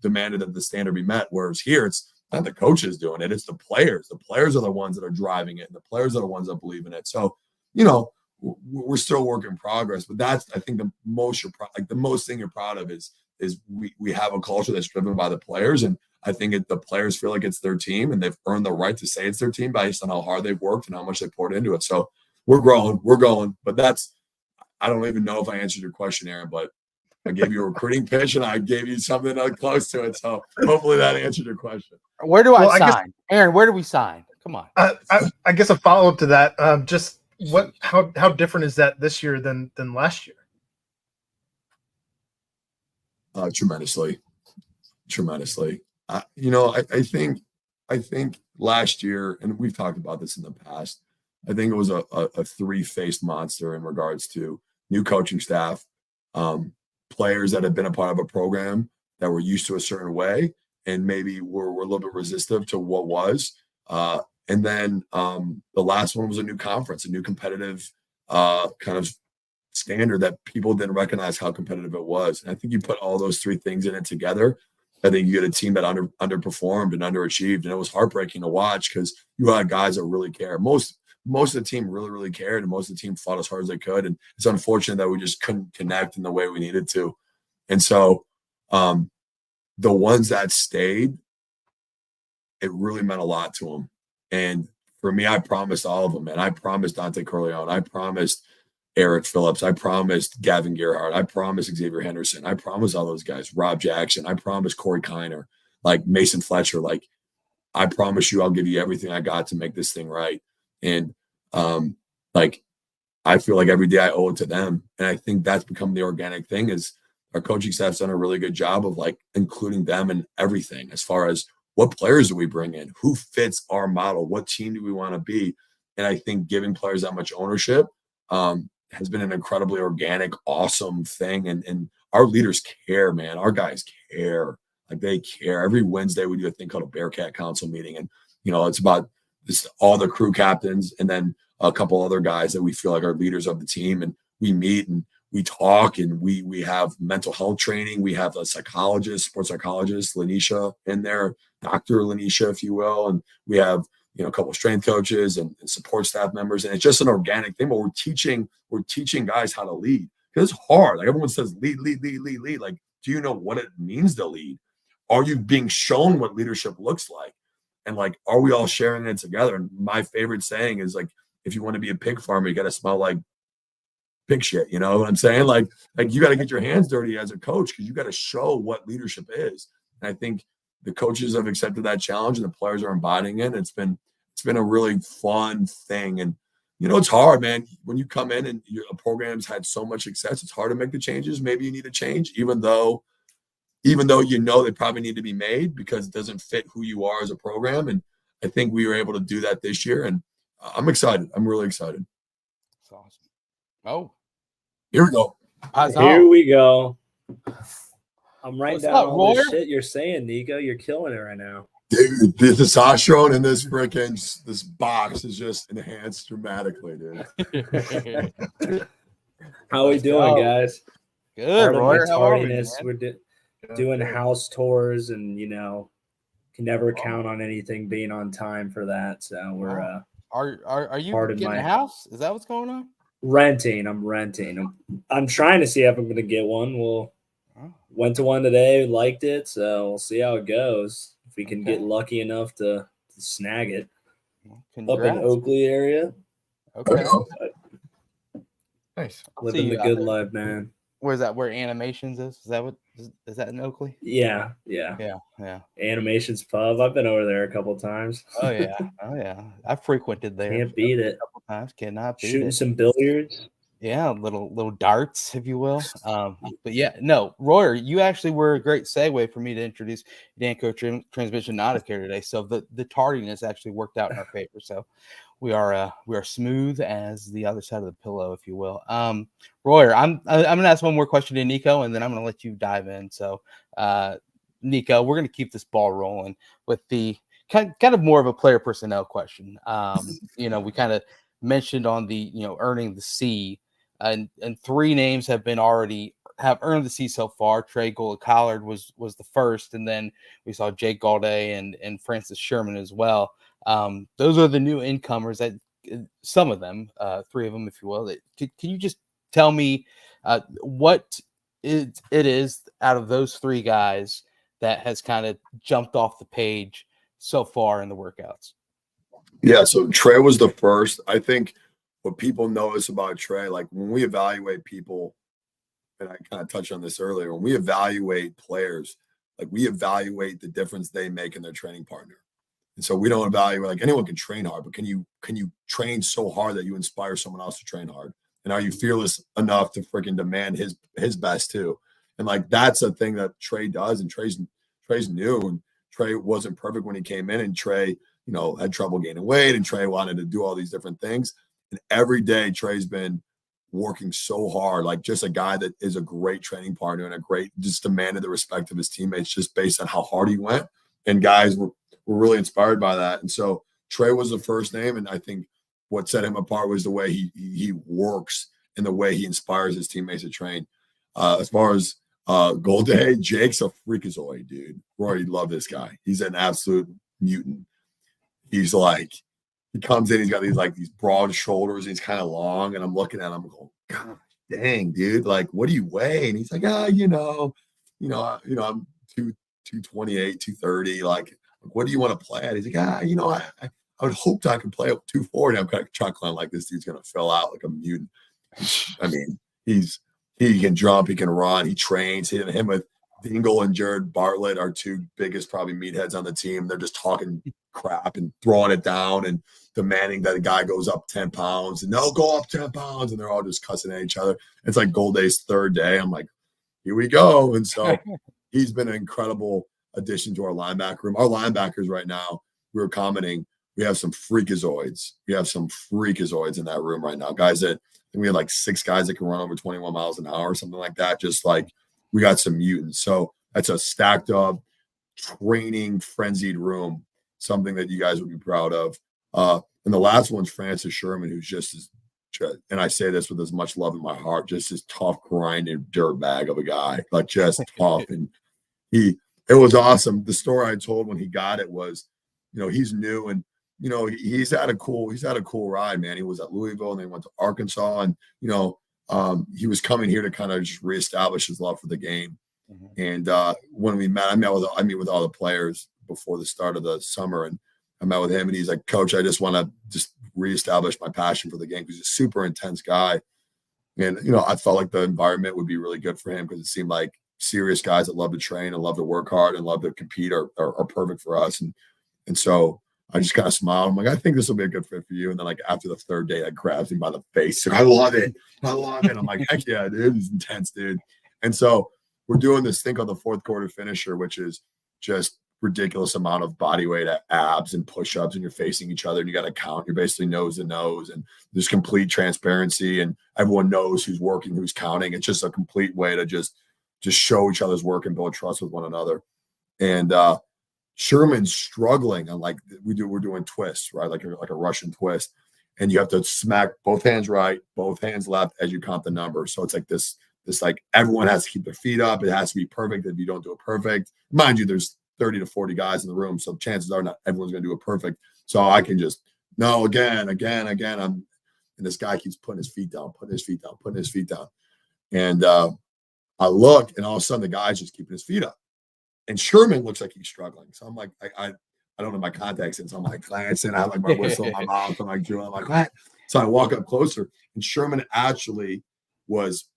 demanded that the standard be met. Whereas here, it's not the coaches doing it. It's the players. The players are the ones that are driving it. And the players are the ones that believe in it. So, we're still work in progress, but that's, I think the most thing you're proud of is we have a culture that's driven by the players. And I think the players feel like it's their team and they've earned the right to say it's their team based on how hard they've worked and how much they poured into it. So we're going, but I don't even know if I answered your question, Aaron, but I gave you a recruiting pitch and I gave you something close to it. So hopefully that answered your question. Where do I sign? Aaron, where do we sign? Come on. I guess a follow-up to that, how different is that this year than last year? Tremendously. I think last year, and we've talked about this in the past, I think it was a three-faced monster in regards to new coaching staff, players that have been a part of a program that were used to a certain way and maybe were a little bit resistive to what was. And then the last one was a new conference, a new competitive kind of standard that people didn't recognize how competitive it was. And I think you put all those three things in it together. I think you get a team that underperformed and underachieved. And it was heartbreaking to watch because you had guys that really care. Most of the team really, really cared, and most of the team fought as hard as they could. And it's unfortunate that we just couldn't connect in the way we needed to. And so the ones that stayed, it really meant a lot to them. And for me, I promised all of them, and I promised Dante Corleone. I promised Eric Phillips. I promised Gavin Gerhardt. I promised Xavier Henderson. I promised all those guys. Rob Jackson. I promised Corey Kiner, like Mason Fletcher. Like, I promise you, I'll give you everything I got to make this thing right. And like, I feel like every day I owe it to them. And I think that's become the organic thing is our coaching staff's done a really good job of like including them in everything as far as what players do we bring in, who fits our model, what team do we want to be. And I think giving players that much ownership has been an incredibly organic, awesome thing. And our leaders care, man. Our guys care. Like, they care. Every Wednesday we do a thing called a Bearcat Council meeting. And, it's about this, all the crew captains and then a couple other guys that we feel like are leaders of the team. And we meet and we talk, and we have mental health training. We have a psychologist, sports psychologist, Lanisha, in there, Dr. Lanisha, if you will. And we have, a couple of strength coaches and support staff members. And it's just an organic thing, but we're teaching guys how to lead, because it's hard. Like, everyone says, lead. Like, do you know what it means to lead? Are you being shown what leadership looks like? And like, are we all sharing it together? And my favorite saying is like, if you want to be a pig farmer, you got to smell like pig shit. You know what I'm saying? Like you got to get your hands dirty as a coach, because you got to show what leadership is. And I think the coaches have accepted that challenge, and the players are embodying it. It's been a really fun thing. And it's hard, man. When you come in and a program's had so much success, it's hard to make the changes. Maybe you need a change, even though they probably need to be made because it doesn't fit who you are as a program. And I think we were able to do that this year, and I'm excited. I'm really excited. That's awesome. Oh, here we go. Here we go. I'm writing down up, all this Royer? shit you're saying, Nico. You're killing it right now. Dude, the testosterone in this this box is just enhanced dramatically, dude. How we doing, guys? Good, Part of my Royer. How are we, tardiness, man? we're doing house tours, and can never count on anything being on time for that. So we're Are you part of getting my- a house? Is that what's going on? renting. I'm renting. I'm trying to see if I'm gonna get one. Went to one today, liked it, so we'll see how it goes. If we can get lucky enough to snag it. Congrats. Up in Oakley area. Okay. Nice. Living the good life, man. Where's that? Where Animations is? Is that in Oakley? Yeah. Yeah. Animations Pub. I've been over there a couple times. Oh yeah. I frequented there. Can't beat it. A couple times. Cannot beat Shooting it. some billiards. Yeah, little darts, if you will. But yeah, no, Royer, you actually were a great segue for me to introduce Danco Transmission Nautic here today. So the tardiness actually worked out in our favor. So we are smooth as the other side of the pillow, if you will. Royer, I'm gonna ask one more question to Nico, and then I'm gonna let you dive in. So Nico, we're gonna keep this ball rolling with the kind of more of a player personnel question. We kind of mentioned on the earning the C. And three names have earned the C so far. Trey Collard was the first, and then we saw Jake Gaudet and Francis Sherman as well. Those are the new incomers. That some of them, three of them, if you will. Can you just tell me what it is out of those three guys that has kind of jumped off the page so far in the workouts? Yeah, so Trey was the first. I think what people notice about Trey, like when we evaluate people, and I kind of touched on this earlier, when we evaluate players, like we evaluate the difference they make in their training partner. And so we don't evaluate, like anyone can train hard, but can you train so hard that you inspire someone else to train hard? And are you fearless enough to freaking demand his best too? And like that's a thing that Trey does, and Trey's new, and Trey wasn't perfect when he came in, and Trey, had trouble gaining weight, and Trey wanted to do all these different things. And every day Trey's been working so hard, like just a guy that is a great training partner and just demanded the respect of his teammates just based on how hard he went. And guys were really inspired by that. And so Trey was the first name. And I think what set him apart was the way he works and the way he inspires his teammates to train. As far as Gold Day, Jake's a freakazoid, dude. Rory, love this guy. He's an absolute mutant. He's like, he comes in, he's got these broad shoulders, and he's kind of long, and I'm looking at him going, God dang, dude, like, what do you weigh? And he's like, I'm 228, 230. Like, what do you want to play at? He's like, I would hope I can play up 240. I'm kind of chuckling like this dude's gonna fill out like a mutant. I mean, he can jump, he can run, he trains. Him with Dingle and Jared Bartlett are two biggest probably meatheads on the team. They're just talking crap and throwing it down and demanding that a guy goes up 10 pounds and they'll go up 10 pounds, and they're all just cussing at each other. It's like Gold Day's third day. I'm like, here we go. And so he's been an incredible addition to our linebacker room. Our linebackers right now, we were commenting, we have some freakazoids. We have some freakazoids in that room right now. Guys that, I think we have like 6 guys that can run over 21 miles an hour or something like that. Just like, we got some mutants. So that's a stacked up, training, frenzied room, something that you guys would be proud of. And the last one's Francis Sherman, who's just and I say this with as much love in my heart, just this tough, grinding dirtbag of a guy, like just tough. And it was awesome. The story I told when he got it was, he's new and, he's had a cool ride, man. He was at Louisville and then went to Arkansas, and, he was coming here to kind of just reestablish his love for the game. Mm-hmm. And when we met, I meet with all the players before the start of the summer, and I met with him, and he's like, Coach, I just want to just reestablish my passion for the game, because he's a super intense guy. And, I felt like the environment would be really good for him, because it seemed like serious guys that love to train and love to work hard and love to compete are perfect for us. And so I just kind of smiled. I'm like, I think this will be a good fit for you. And then like after the third day, I grabbed him by the face. And I love it. I'm like, heck yeah, dude. He's intense, dude. And so we're doing this thing called the fourth quarter finisher, which is just ridiculous amount of body weight at abs and push-ups, and you're facing each other and you got to count. You're basically nose to nose, and there's complete transparency, and everyone knows who's working, who's counting. It's just a complete way to just show each other's work and build trust with one another. And Sherman's struggling on we're doing twists, right? Like a Russian twist. And you have to smack both hands right, both hands left as you count the number. So it's like this like everyone has to keep their feet up. It has to be perfect. If you don't do it perfect, mind you, there's 30 to 40 guys in the room. So chances are not everyone's going to do it perfect. So I can just, no, again. And this guy keeps putting his feet down. And I look, and all of a sudden the guy's just keeping his feet up. And Sherman looks like he's struggling. So I'm like, I don't have my contacts in. So I'm like glancing. I have like my whistle in my mouth. I'm like, Drew. I'm like, what? So I walk up closer, and Sherman actually was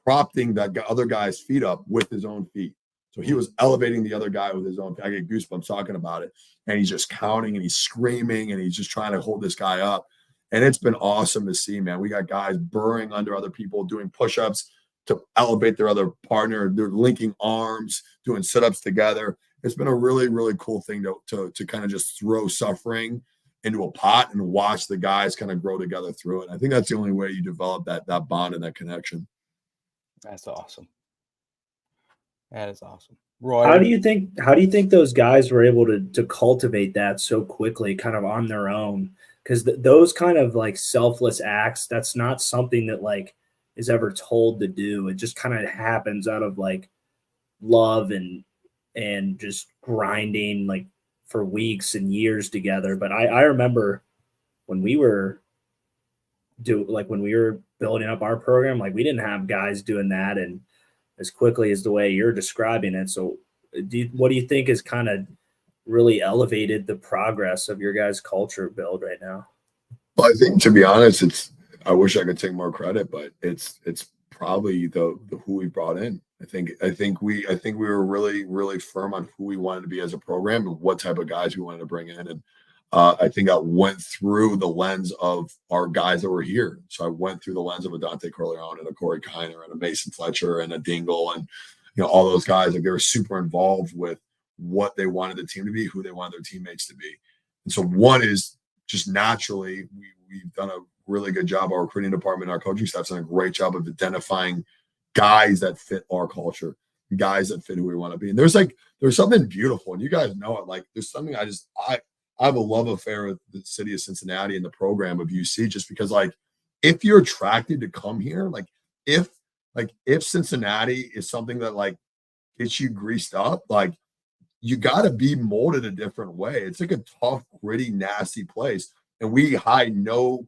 propping that other guy's feet up with his own feet. So he was elevating the other guy with his own feet. I get goosebumps talking about it. And he's just counting, and he's screaming, and he's just trying to hold this guy up. And it's been awesome to see, man. We got guys burrowing under other people, doing push-ups to elevate their other partner. They're linking arms, doing sit-ups together. It's been a really, really cool thing to kind of just throw suffering into a pot and watch the guys kind of grow together through it. I think that's the only way you develop that bond and that connection. That's awesome. That is awesome. Roy, how do you think those guys were able to cultivate that so quickly, kind of on their own? Because those kind of like selfless acts, that's not something that like is ever told to do. It just kind of happens out of like love and just grinding like for weeks and years together. But I remember when we were building up our program, like we didn't have guys doing that and as quickly as the way you're describing it. So what do you think has kind of really elevated the progress of your guys' culture build right now? Well, I think, to be honest, I wish I could take more credit, but it's probably the who we brought in. I think we were really, really firm on who we wanted to be as a program and what type of guys we wanted to bring in. And I think I went through the lens of our guys that were here. So I went through the lens of a Dante Corleone and a Corey Kiner and a Mason Fletcher and a Dingle and all those guys. Like, they were super involved with what they wanted the team to be, who they wanted their teammates to be. And so one is just naturally we've done a really good job. Our recruiting department, our coaching staff's done a great job of identifying guys that fit our culture, guys that fit who we want to be. And there's something beautiful, and you guys know it. Like, there's something I have a love affair with the city of Cincinnati and the program of UC, just because like if you're attracted to come here, like if Cincinnati is something that like gets you greased up, like you got to be molded a different way. It's like a tough, gritty, nasty place, and we aren't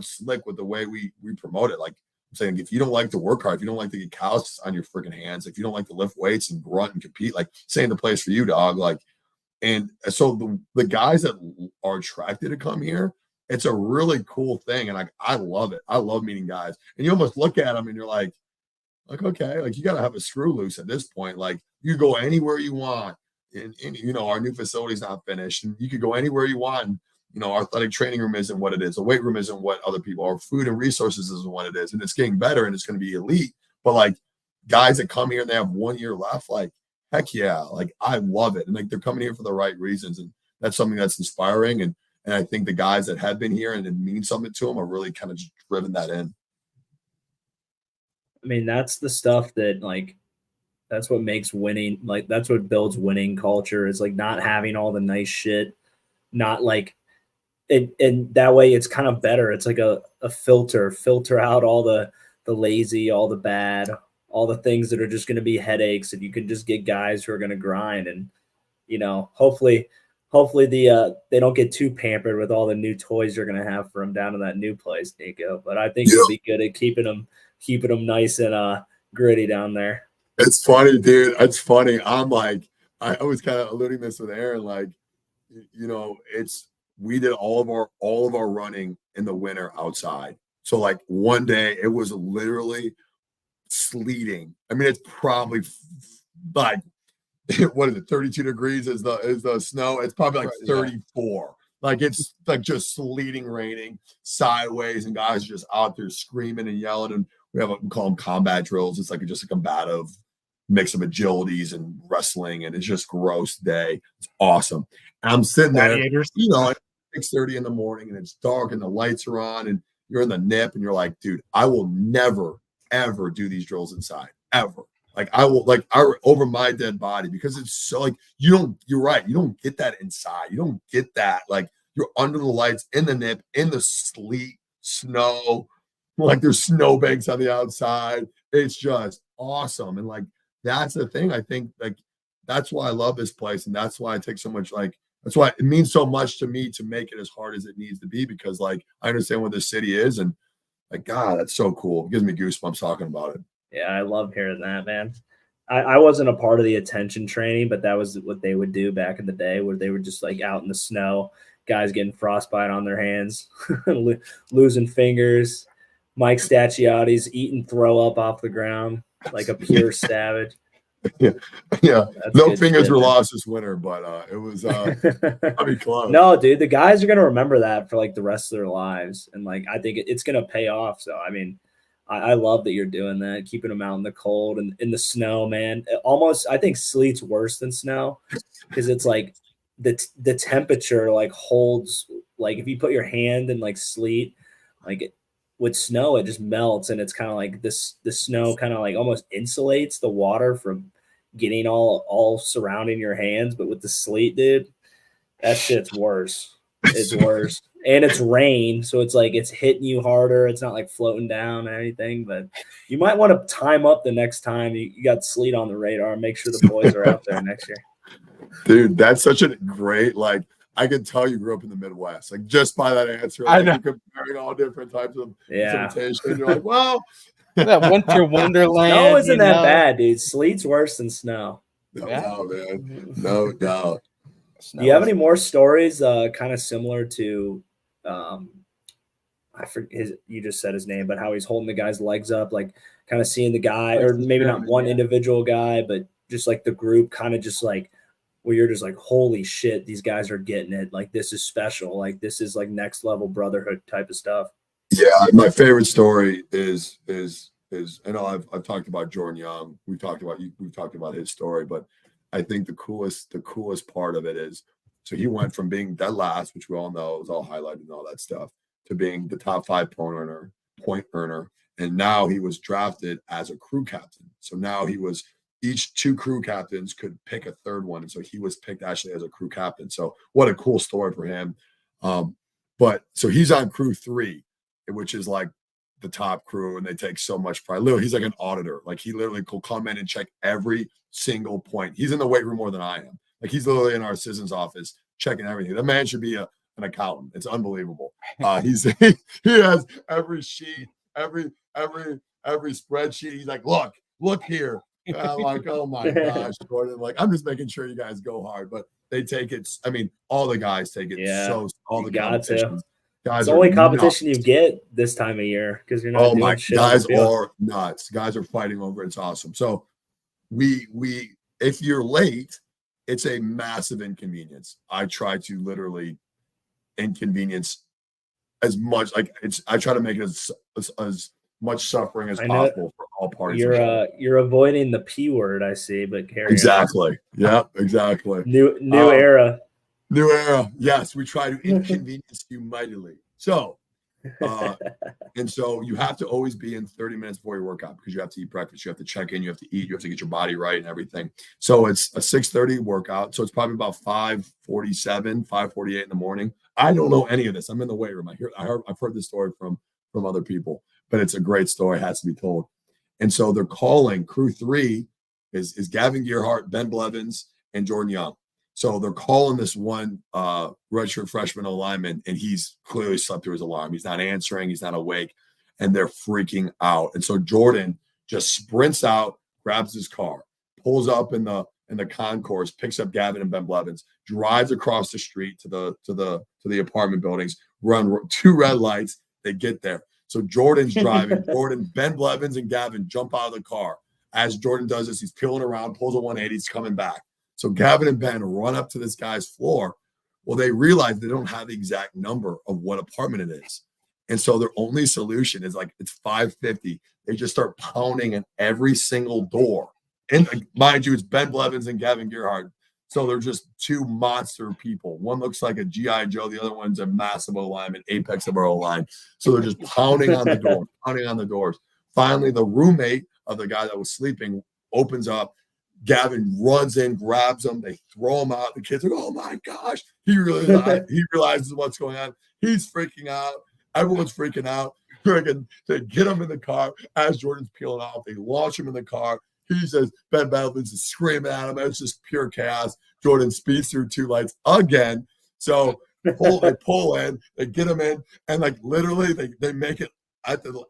slick with the way we promote it. Like I'm saying, if you don't like to work hard, if you don't like to get calluses on your freaking hands, if you don't like to lift weights and grunt and compete, like saying the place for you, dog. Like, and so the guys that are attracted to come here, it's a really cool thing, and like I love it. I love meeting guys, and you almost look at them and you're like okay, like you got to have a screw loose at this point. Like you go anywhere you want, and our new facility's not finished, and you could go anywhere you want. And, our athletic training room isn't what it is. The weight room isn't what other people. Our food and resources isn't what it is, and it's getting better, and it's going to be elite. But like guys that come here and they have 1 year left, like heck yeah, like I love it, and like they're coming here for the right reasons, and that's something that's inspiring. And I think the guys that have been here and it means something to them are really kind of just driven that in. I mean, that's the stuff that like that's what makes winning, like that's what builds winning culture, is like not having all the nice shit, not like and that way it's kind of better. It's like a filter out all the lazy, all the bad, all the things that are just going to be headaches, and you can just get guys who are going to grind. And hopefully they don't get too pampered with all the new toys you're going to have for them down in that new place, Nico. But I think you'll be good at keeping them nice and gritty down there. It's funny, dude. It's funny. I'm like, I was kind of alluding this with Aaron, like, we did all of our running in the winter outside. So like one day it was literally sleeting. I mean, it's probably like what is it, 32 degrees is the snow. It's probably like 34. Like it's like just sleeting, raining sideways, and guys are just out there screaming and yelling. And we call them combat drills. It's like just a combative mix of agilities and wrestling, and it's just gross day. It's awesome. And I'm sitting there, at 6:30 in the morning, and it's dark, and the lights are on, and you're in the nip, and you're like, dude, I will never ever do these drills inside ever. Like I will, like over my dead body, because it's so like you're right. You don't get that inside. You don't get that. Like you're under the lights in the nip, in the sleet, snow, like there's snowbanks on the outside. It's just awesome. And like, that's the thing. I think like, that's why I love this place. And that's why I take so much, like, that's why it means so much to me to make it as hard as it needs to be, because like, I understand what this city is. And like, God, that's so cool. It gives me goosebumps talking about it. Yeah, I love hearing that, man. I wasn't a part of the attention training, but that was what they would do back in the day, where they were just like out in the snow, guys getting frostbite on their hands, losing fingers. Mike Stacciotti's eating throw up off the ground like a pure savage. Yeah. That's no fingers were man. lost this winter, but it was I mean, close. No, dude, the guys are gonna remember that for like the rest of their lives, and like I think it's gonna pay off. So I mean, I love that you're doing that, keeping them out in the cold and in the snow, man. Almost, I think sleet's worse than snow, because it's like the temperature like holds, like if you put your hand in like sleet, like with snow, it just melts, and it's kind of like the snow kind of like almost insulates the water from getting all surrounding your hands. But with the sleet, dude, that shit's worse. It's worse. And it's rain, so it's like it's hitting you harder. It's not like floating down or anything, but you might want to time up the next time you got sleet on the radar. Make sure the boys are out there next year. Dude, that's such a great, like, I can tell you grew up in the Midwest, like just by that answer. Like, you're comparing all different types of precipitation. You're like, well, that winter wonderland. Snow isn't that bad, dude. Sleet's worse than snow. No doubt, man. No doubt. Do you have any more stories kind of similar to I forget you just said his name, but how he's holding the guy's legs up, like kind of seeing the guy, or maybe not one individual guy, but just like the group kind of just like where you're just like, holy shit, these guys are getting it. Like this is special. Like this is like next level brotherhood type of stuff. Yeah, my favorite story is I know I've talked about Jordan Young. We've talked about his story, but I think the coolest part of it is, so he went from being dead last, which we all know was all highlighted and all that stuff, to being the top 5 point earner. And now he was drafted as a crew captain. So now each 2 crew captains could pick a third one. And so he was picked actually as a crew captain. So what a cool story for him. But so he's on crew 3. which is like the top crew, and they take so much pride. Literally, he's like an auditor. Like he literally will come in and check every single point. He's in the weight room more than I am. Like he's literally in our assistant's office checking everything. That man should be an accountant. It's unbelievable. He has every sheet, every spreadsheet. He's like, look here. And I'm like, oh my gosh, Gordon. Like, I'm just making sure you guys go hard, but they take it. I mean, all the guys take it. Yeah, All the Guys, competitions. it's the only competition you get this time of year because you're not doing shit. Guys are nuts. Guys are fighting over it. It's awesome. So we if you're late, it's a massive inconvenience. I try to literally inconvenience as much. I try to make it as much suffering as possible for all parties. You're avoiding the P word, I see, but carry exactly. On. Yeah, exactly. New era. New era. Yes, we try to inconvenience you mightily. So, and so you have to always be in 30 minutes before your workout because you have to eat breakfast, you have to check in, you have to eat, you have to get your body right and everything. So it's a 6:30 workout. So it's probably about 5:47, 5:48 in the morning. I don't know any of this. I'm in the weight room. I've heard this story from other people, but it's a great story. It has to be told. And so they're calling crew 3 is Gavin Gearhart, Ben Blevins, and Jordan Young. So they're calling this one redshirt freshman lineman, and he's clearly slept through his alarm. He's not answering. He's not awake, and they're freaking out. And so Jordan just sprints out, grabs his car, pulls up in the concourse, picks up Gavin and Ben Blevins, drives across the street to the apartment buildings, run 2 red lights. They get there. So Jordan's driving. Ben Blevins, and Gavin jump out of the car. As Jordan does this, he's peeling around, pulls a 180, he's coming back. So Gavin and Ben run up to this guy's floor. Well, they realize they don't have the exact number of what apartment it is. And so their only solution is it's 550. They just start pounding in every single door. And mind you, it's Ben Blevins and Gavin Gearhart. So they're just 2 monster people. One looks like a G.I. Joe. The other one's a massive O-lineman, apex of our O-line. So they're just pounding on the doors. Finally, the roommate of the guy that was sleeping opens up. Gavin runs in, grabs him. They throw him out. The kid's like, oh my gosh. He realizes what's going on. He's freaking out. Everyone's freaking out. They get him in the car as Jordan's peeling off. They launch him in the car. He says, Ben Blevins is screaming at him. It's just pure chaos. Jordan speeds through 2 lights again. So they pull in, they get him in, and literally they make it at the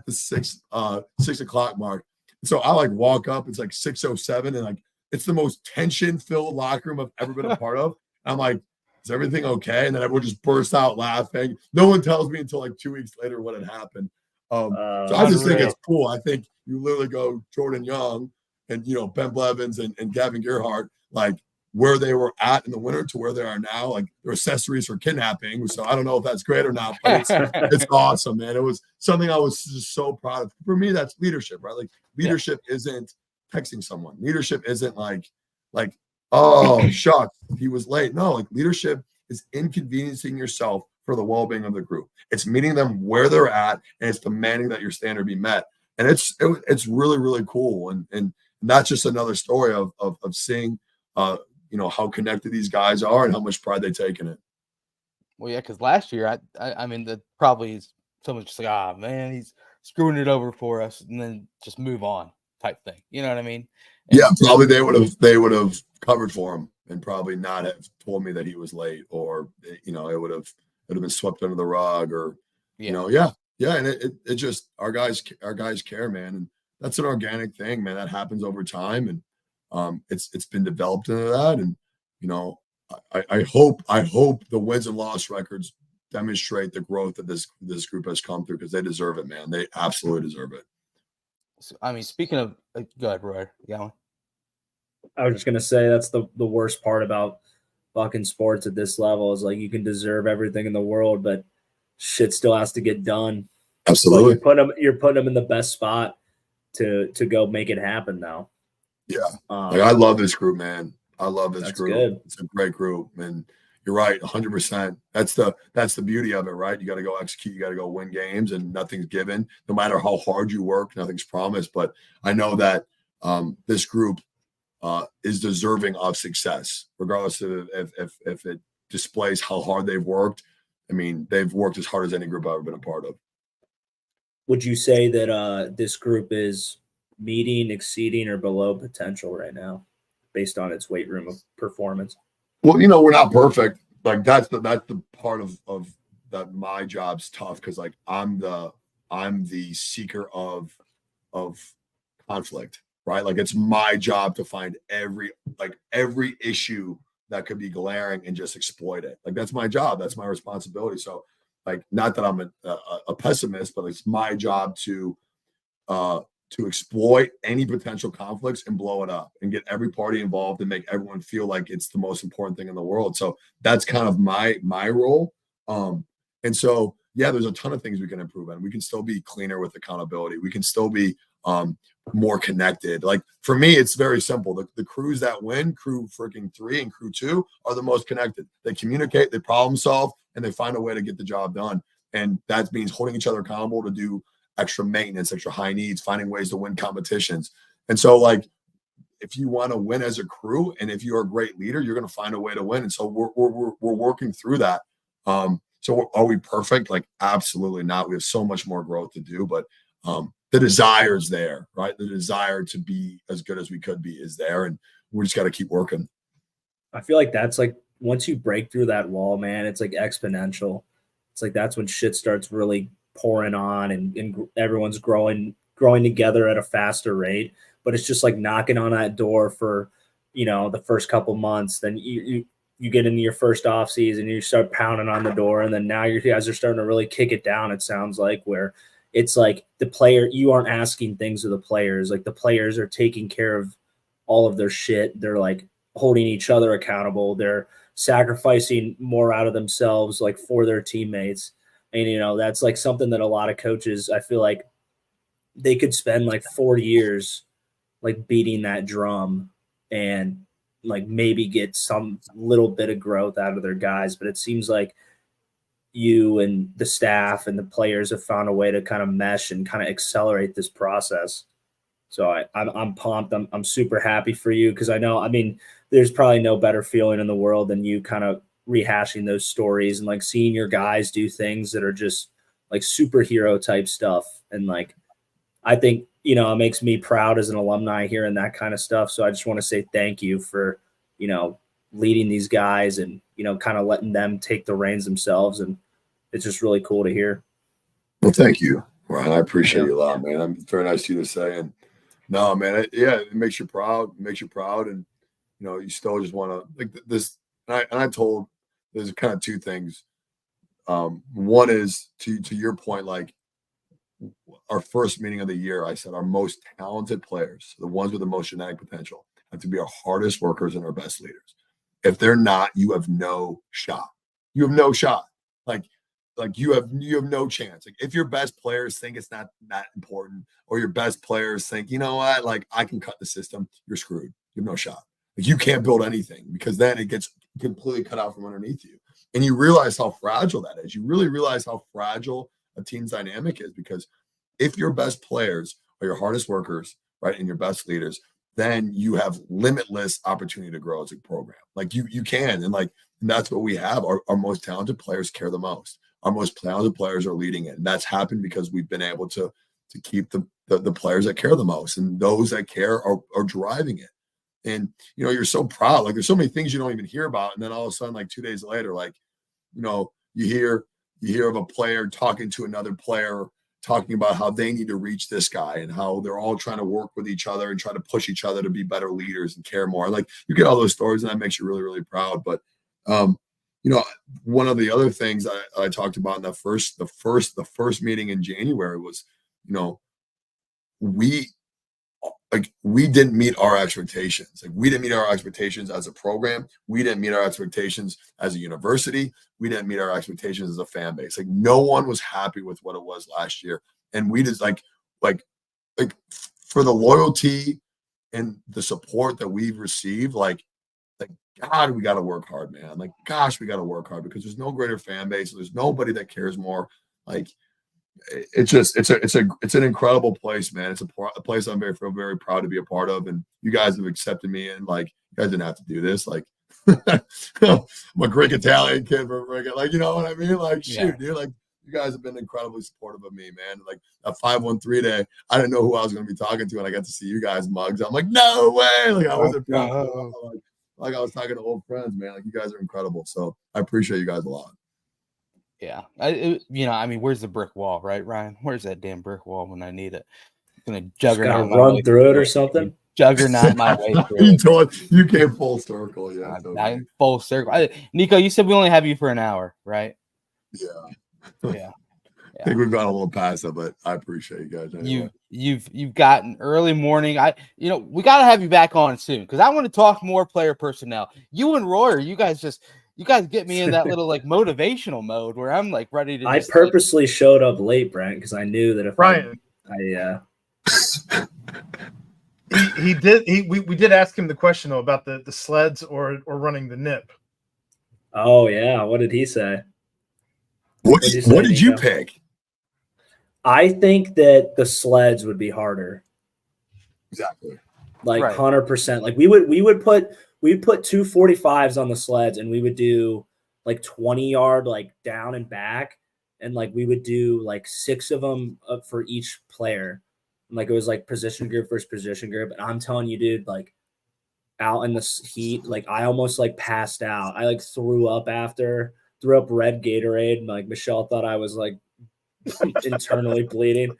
6 o'clock mark. So I walk up, it's 6:07, and it's the most tension-filled locker room I've ever been a part of. I'm like, is everything okay? And then everyone just bursts out laughing. No one tells me until 2 weeks later what had happened. So I just think it's cool. I think you literally go Jordan Young and Ben Blevins and Gavin Gearhart, where they were at in the winter to where they are now, they're accessories for kidnapping. So I don't know if that's great or not, but it's awesome, man. It was something I was just so proud of. For me, that's leadership, right? Leadership isn't texting someone. Leadership isn't oh, shucks, he was late. No, leadership is inconveniencing yourself for the well-being of the group. It's meeting them where they're at, and it's demanding that your standard be met. And it's really, really cool. And that's just another story of seeing how connected these guys are and how much pride they take in it. Well, yeah, because last year, I mean, that probably is someone's just like, man, he's screwing it over for us, and then just move on type thing. You know what I mean? And yeah, probably they would have covered for him and probably not have told me that he was late, or it would have been swept under the rug, or and it just our guys care, man, and that's an organic thing, man. That happens over time, and it's been developed into that, and I hope the wins and loss records demonstrate the growth that this group has come through, because they deserve it, man. They absolutely deserve it. So, I mean, speaking of, go ahead, Roy. I was just gonna say that's the worst part about fucking sports at this level is you can deserve everything in the world, but shit still has to get done. Absolutely, you're putting them in the best spot to go make it happen now. Yeah, I love this group, man. I love this group. Good. It's a great group, and you're right, 100%. That's the beauty of it, right? You got to go execute. You got to go win games, and nothing's given. No matter how hard you work, nothing's promised. But I know that this group is deserving of success, regardless of if it displays how hard they've worked. I mean, they've worked as hard as any group I've ever been a part of. Would you say that this group is meeting, exceeding, or below potential right now, based on its weight room of performance? Well, you know, we're not perfect. Like that's the part of that my job's tough because like I'm the seeker of conflict, right? Like it's my job to find every issue that could be glaring and just exploit it. Like that's my job. That's my responsibility. So like, not that I'm a pessimist, but it's my job to exploit any potential conflicts and blow it up and get every party involved and make everyone feel like it's the most important thing in the world. So that's kind of my role. And so, yeah, there's a ton of things we can improve on. We can still be cleaner with accountability. We can still be more connected. Like for me, it's very simple. The crews that win, crew freaking 3 and crew 2, are the most connected. They communicate, they problem solve, and they find a way to get the job done. And that means holding each other accountable to do extra maintenance, extra high needs, finding ways to win competitions. And so like, if you want to win as a crew, and if you're a great leader, you're going to find a way to win. And so we're working through that. So are we perfect? Like, absolutely not. We have so much more growth to do, but the desire is there, right? The desire to be as good as we could be is there. And we just got to keep working. I feel like that's like, once you break through that wall, man, it's like exponential. It's like, that's when shit starts really pouring on and everyone's growing together at a faster rate. But it's just like knocking on that door for, you know, the first couple months. Then you get into your first off season, you start pounding on the door, and then now you guys are starting to really kick it down. It sounds like, where it's like you aren't asking things of the players. Like the players are taking care of all of their shit. They're like holding each other accountable. They're sacrificing more out of themselves, like for their teammates. And, you know, that's like something that a lot of coaches, I feel like they could spend like 4 years like beating that drum and like maybe get some little bit of growth out of their guys. But it seems like you and the staff and the players have found a way to kind of mesh and kind of accelerate this process. So I'm pumped. I'm super happy for you, because I know, I mean, there's probably no better feeling in the world than you kind of rehashing those stories and like seeing your guys do things that are just like superhero type stuff. And like, I think, you know, it makes me proud as an alumni hearing that kind of stuff. So I just want to say thank you for, you know, leading these guys and, you know, kind of letting them take the reins themselves. And it's just really cool to hear. Well, thank you, Ryan. I appreciate you a lot, man. It's very nice of you to say. And no, man, it makes you proud. It makes you proud. And, you know, you still just want to like this. And I told, there's kind of two things. One is to your point, like our first meeting of the year, I said our most talented players, the ones with the most genetic potential, have to be our hardest workers and our best leaders. If they're not, you have no shot. You have no shot. Like you have no chance. Like if your best players think it's not that important, or your best players think, you know what, like I can cut the system, you're screwed. You have no shot. Like you can't build anything, because then it gets completely cut out from underneath you. And you realize how fragile that is. You really realize how fragile a team's dynamic is, because if your best players are your hardest workers, right, and your best leaders, then you have limitless opportunity to grow as a program. Like you can, and that's what we have. Our most talented players care the most. Our most talented players are leading it. And that's happened because we've been able to keep the players that care the most, and those that care are driving it. And, you know, you're so proud. Like there's so many things you don't even hear about. And then all of a sudden, like 2 days later, like, you know, you hear of a player talking to another player, talking about how they need to reach this guy and how they're all trying to work with each other and try to push each other to be better leaders and care more. Like you get all those stories, and that makes you really, really proud. But, you know, one of the other things I talked about in the first meeting in January was, you know, we didn't meet our expectations. Like we didn't meet our expectations as a program. We didn't meet our expectations as a university. We didn't meet our expectations as a fan base. Like no one was happy with what it was last year. And we just like for the loyalty and the support that we've received, like God, we got to work hard, man. Like, gosh, we got to work hard, because there's no greater fan base. There's nobody that cares more. Like, it's an incredible place, man. It's a place I'm very proud to be a part of. And you guys have accepted me, and like, you guys didn't have to do this. Like, I'm a Greek Italian kid from freaking, like, you know what I mean? Like, shoot, dude, like, you guys have been incredibly supportive of me, man. Like, a 513 day, I didn't know who I was going to be talking to, and I got to see you guys mugs. I'm like, no way! Like, I wasn't like I was talking to old friends, man. Like, you guys are incredible. So I appreciate you guys a lot. Yeah, I mean, where's the brick wall, right, Ryan? Where's that damn brick wall when I need it? I'm gonna juggernaut my run way through it or something. Juggernaut my way through it. You came full circle, yeah. I'm full circle. Nico, you said we only have you for an hour, right? Yeah. I think we've gone a little past that, but I appreciate you guys. Anyway. You've got an early morning. We got to have you back on soon because I want to talk more player personnel. You and Royer, you guys get me in that little like motivational mode where I'm like ready to. I purposely showed up late, Brent, because I knew that if Brian, we did ask him the question though about the sleds or running the nip. Oh yeah, what did he say? What did you pick? I think that the sleds would be harder. Exactly. Like 100%. Like we'd put 245s on the sleds and we would do like 20-yard like down and back, and like we would do like 6 of them up for each player. And like it was like position group versus position group. And I'm telling you, dude, like out in the heat, like I almost like passed out. I like threw up red Gatorade, and like Michelle thought I was like internally bleeding,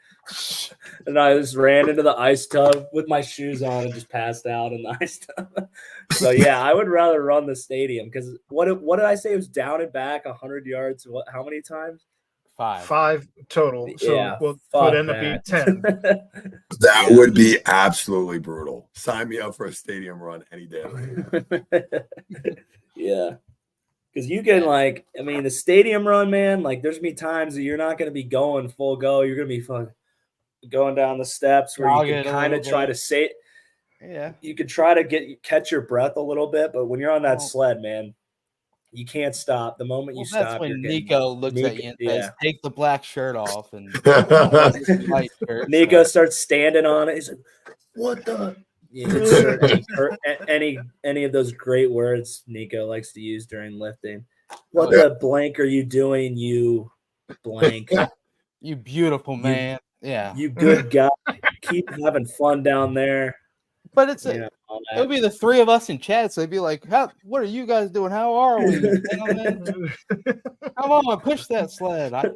and I just ran into the ice tub with my shoes on and just passed out in the ice tub. So yeah, I would rather run the stadium because what did I say? It was down and back 100 yards. How many times? 5 total. So yeah, would end up being 10. That would be absolutely brutal. Sign me up for a stadium run any day. Yeah. Because you can the stadium run, man, like there's going to be times that you're not going to be going full go. You're going to be going down the steps where you can kind of try to say it. Yeah. You could try to catch your breath a little bit, but when you're on that sled, man, you can't stop. The moment you stop, that's when Nico looks at you and says, "Take the black shirt off." And white shirt, Nico starts standing on it. He's like, "What the?" Any of those great words Nico likes to use during lifting. What the blank are you doing, you blank? You beautiful man. You good guy. Keep having fun down there. But it would be the 3 of us in chat, so it'd be like, what are you guys doing? How are we? Come on, push that sled. I'm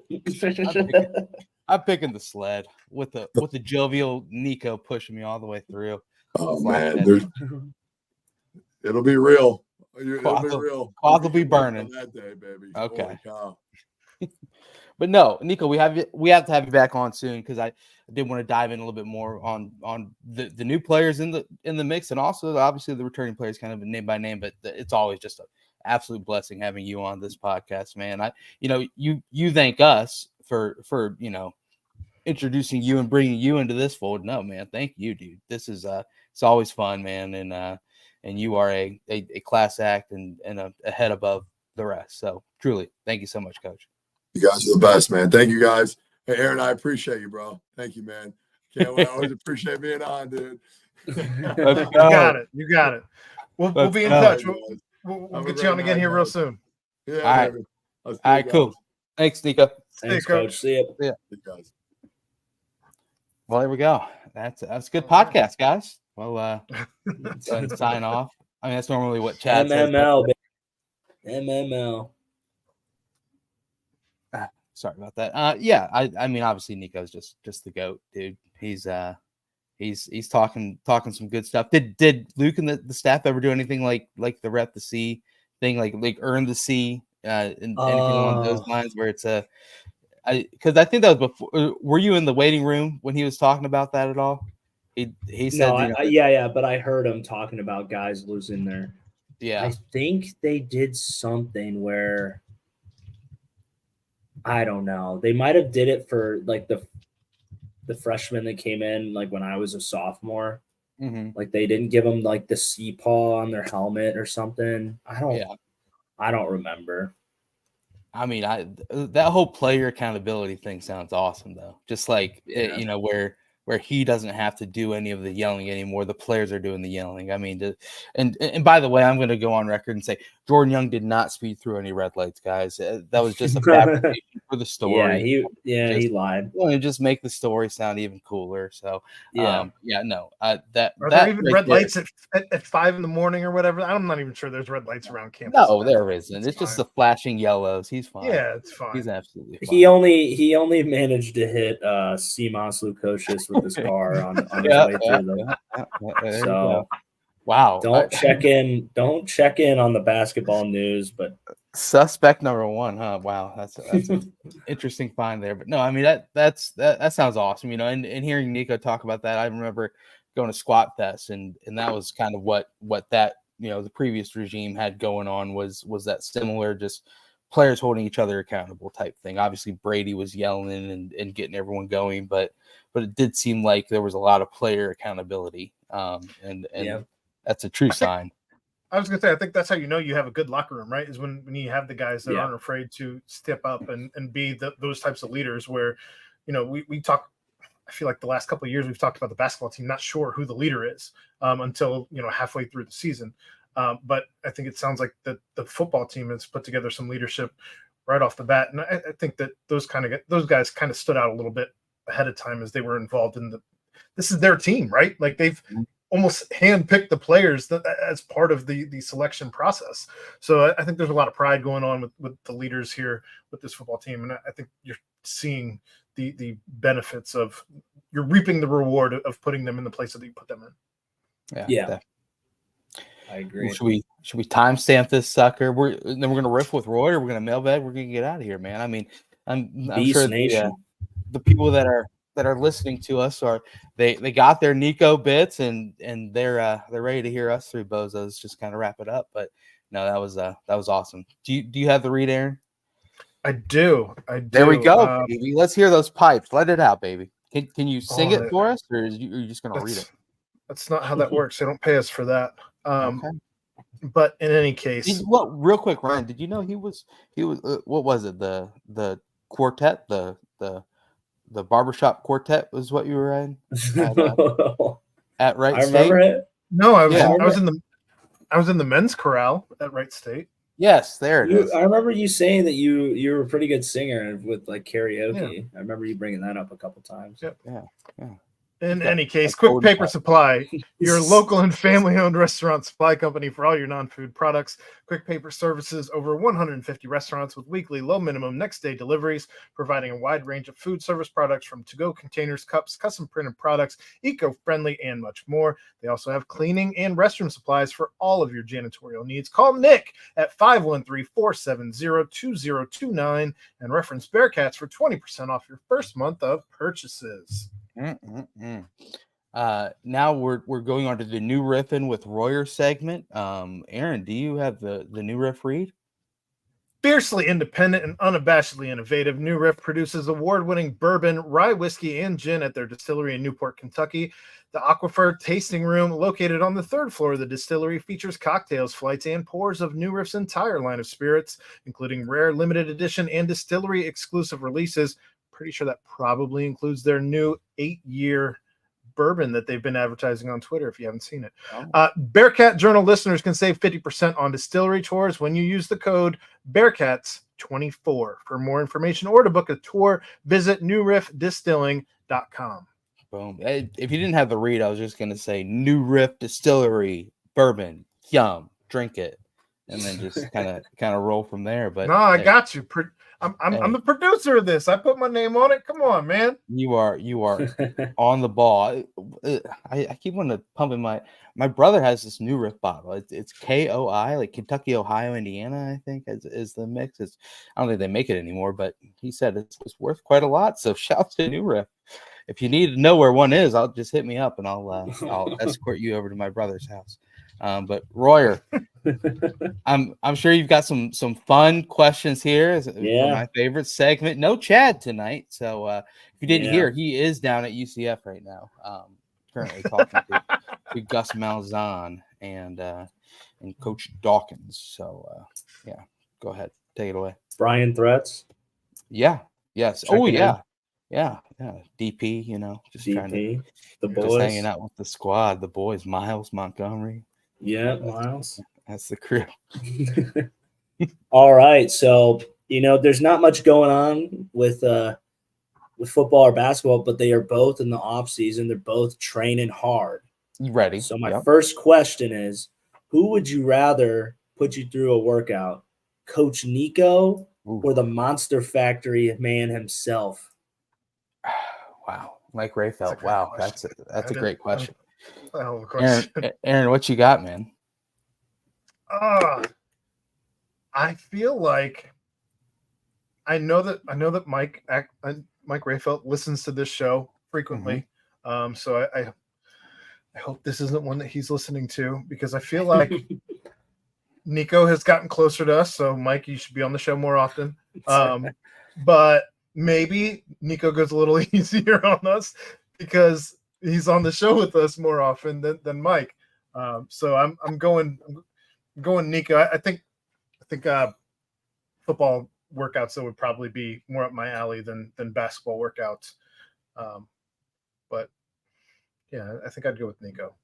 picking the sled with the jovial Nico pushing me all the way through. Oh man, it'll be real. It'll be real. Quads will be burning that day, baby. Okay. But no, Nico, we have to have you back on soon because I did want to dive in a little bit more on the new players in the mix, and also obviously the returning players, kind of name by name. But it's always just an absolute blessing having you on this podcast, man. You thank us for introducing you and bringing you into this fold. No, man, thank you, dude. This is it's always fun, man, and you are a class act and a head above the rest. So truly, thank you so much, Coach. You guys are the best, man. Thank you, guys. Hey, Aaron, I appreciate you, bro. Thank you, man. I always appreciate being on, dude. You got it. We'll be in touch. We'll get you on again here real soon. Yeah. All right, cool. Thanks, Nico. Thanks, Coach. See you. Yeah. Guys. Well, there we go. That's a good podcast, guys. Well, sign off. I mean, that's normally what Chad says. MML. Sorry about that. I mean, obviously Nico's just the GOAT, dude. He's talking some good stuff. Did Luke and the staff ever do anything like the rep the C thing, like earn the C, anything along those lines where it's because I think that was before. Were you in the waiting room when he was talking about that at all? He said, no, but I heard him talking about guys losing their. Yeah, I think they did something where. I don't know. They might have did it for like the freshmen that came in like when I was a sophomore. Mm-hmm. Like they didn't give them like the C paw on their helmet or something. I don't remember. I mean, that whole player accountability thing sounds awesome though. Just like where where he doesn't have to do any of the yelling anymore. The players are doing the yelling. I mean, and by the way, I'm going to go on record and say Jordan Young did not speed through any red lights, guys. That was just a fabrication for the story. He lied. To just make the story sound even cooler. So that Are there even right red there, lights at 5 in the morning or whatever? I'm not even sure there's red lights around campus. No, there isn't. It's just the flashing yellows. He's fine. Yeah, it's fine. He's absolutely fine. He only managed to hit Simas Lukosius with his car on his way through them. So wow. Don't check in on the basketball news, but suspect number one, huh? Wow, that's an interesting find there. But no, I mean that sounds awesome, you know. And hearing Nico talk about that, I remember going to Squat Fest, and that was kind of what that, you know, the previous regime had going on was that similar, just players holding each other accountable type thing. Obviously, Brady was yelling and getting everyone going, but it did seem like there was a lot of player accountability, and that's a true sign. I was gonna say, I think that's how you know you have a good locker room, right? Is when you have the guys that aren't afraid to step up and be those types of leaders. Where, you know, we talk. I feel like the last couple of years we've talked about the basketball team, not sure who the leader is until, you know, halfway through the season. But I think it sounds like the football team has put together some leadership right off the bat, and I think that those guys kind of stood out a little bit ahead of time as they were involved in this is their team, right? Like they've almost handpicked the players as part of the selection process. So I think there's a lot of pride going on with the leaders here with this football team, and I think you're seeing the benefits of, you're reaping the reward of putting them in the place that you put them in. Yeah. I agree. Should we timestamp this sucker? Then we're gonna riff with Roy, or we're gonna mailbag. We're gonna get out of here, man. I mean, I'm sure the people that are listening to us they got their Nico bits and they're ready to hear us three bozos just kind of wrap it up. But no, that was awesome. Do you have the read, Aaron? I do. There we go, baby. Let's hear those pipes. Let it out, baby. Can you sing it for us, or are you just gonna read it? That's not how that works. They don't pay us for that. Okay. But in any case, real quick, Ryan, did you know he was what was it, the quartet, the barbershop quartet was what you were in at Wright State? I remember it. No, I was in the men's chorale at Wright State. Yes, there it is. I remember you saying that you were a pretty good singer with like karaoke. Yeah. I remember you bringing that up a couple times. Yep. Yeah. In any case, Quick Paper Supply, your local and family-owned restaurant supply company for all your non-food products. Quick Paper services over 150 restaurants with weekly low minimum next-day deliveries, providing a wide range of food service products from to-go containers, cups, custom printed products, eco-friendly, and much more. They also have cleaning and restroom supplies for all of your janitorial needs. Call Nick at 513-470-2029 and reference Bearcats for 20% off your first month of purchases. Now we're going on to the new riffing with Royer segment. Aaron, do you have the new riff read? Fiercely independent and unabashedly innovative, New Riff produces award-winning bourbon, rye whiskey, and gin at their distillery in Newport, Kentucky. The Aquifer Tasting Room, located on the third floor of the distillery, features cocktails, flights, and pours of New Riff's entire line of spirits, including rare, limited edition, and distillery-exclusive releases. Pretty sure that probably includes their new 8-year bourbon that they've been advertising on Twitter if you haven't seen it. Bearcat Journal listeners can save 50% on distillery tours when you use the code Bearcats24. For more information or to book a tour, visit newriffdistilling.com. Boom. If you didn't have the read, I was just going to say New Riff Distillery bourbon, yum, drink it, and then just kind of roll from there. But no, I got you. I'm the producer of this. I put my name on it. Come on, man. You are on the ball. I keep wanting to pump in my brother has this New Riff bottle. It's KOI, like Kentucky, Ohio, Indiana, I think is the mix. I don't think they make it anymore, but he said it's worth quite a lot. So shout to New Riff. If you need to know where one is, I'll just hit me up and I'll escort you over to my brother's house. But Royer, I'm sure you've got some fun questions here for my favorite segment. No Chad tonight, so if you didn't hear, he is down at UCF right now, currently talking to Gus Malzahn and Coach Dawkins. So go ahead, take it away. Brian Threats. Yeah. Yes. Oh yeah. Yeah, DP, just trying to DP, the just hanging boys. out with the squad, the boys, Miles, Montgomery. Yeah, Miles. That's the crew. All right, so there's not much going on with football or basketball, but they are both in the off season. They're both training hard. You ready? So my Yep. first question is, who would you rather put you through a workout, Coach Nico Ooh. or the Monster Factory man himself? Wow, Mike Rayfeld. Wow, that's a great question. Hell of a question. Aaron, what you got, man? I feel like I know that Mike Rayfeld listens to this show frequently. So I hope this isn't one that he's listening to, because I feel like Nico has gotten closer to us. So Mike, you should be on the show more often. But maybe Nico goes a little easier on us because he's on the show with us more often than Mike. So I'm going Nico. I think football workouts that would probably be more up my alley than basketball workouts. But yeah, I think I'd go with Nico.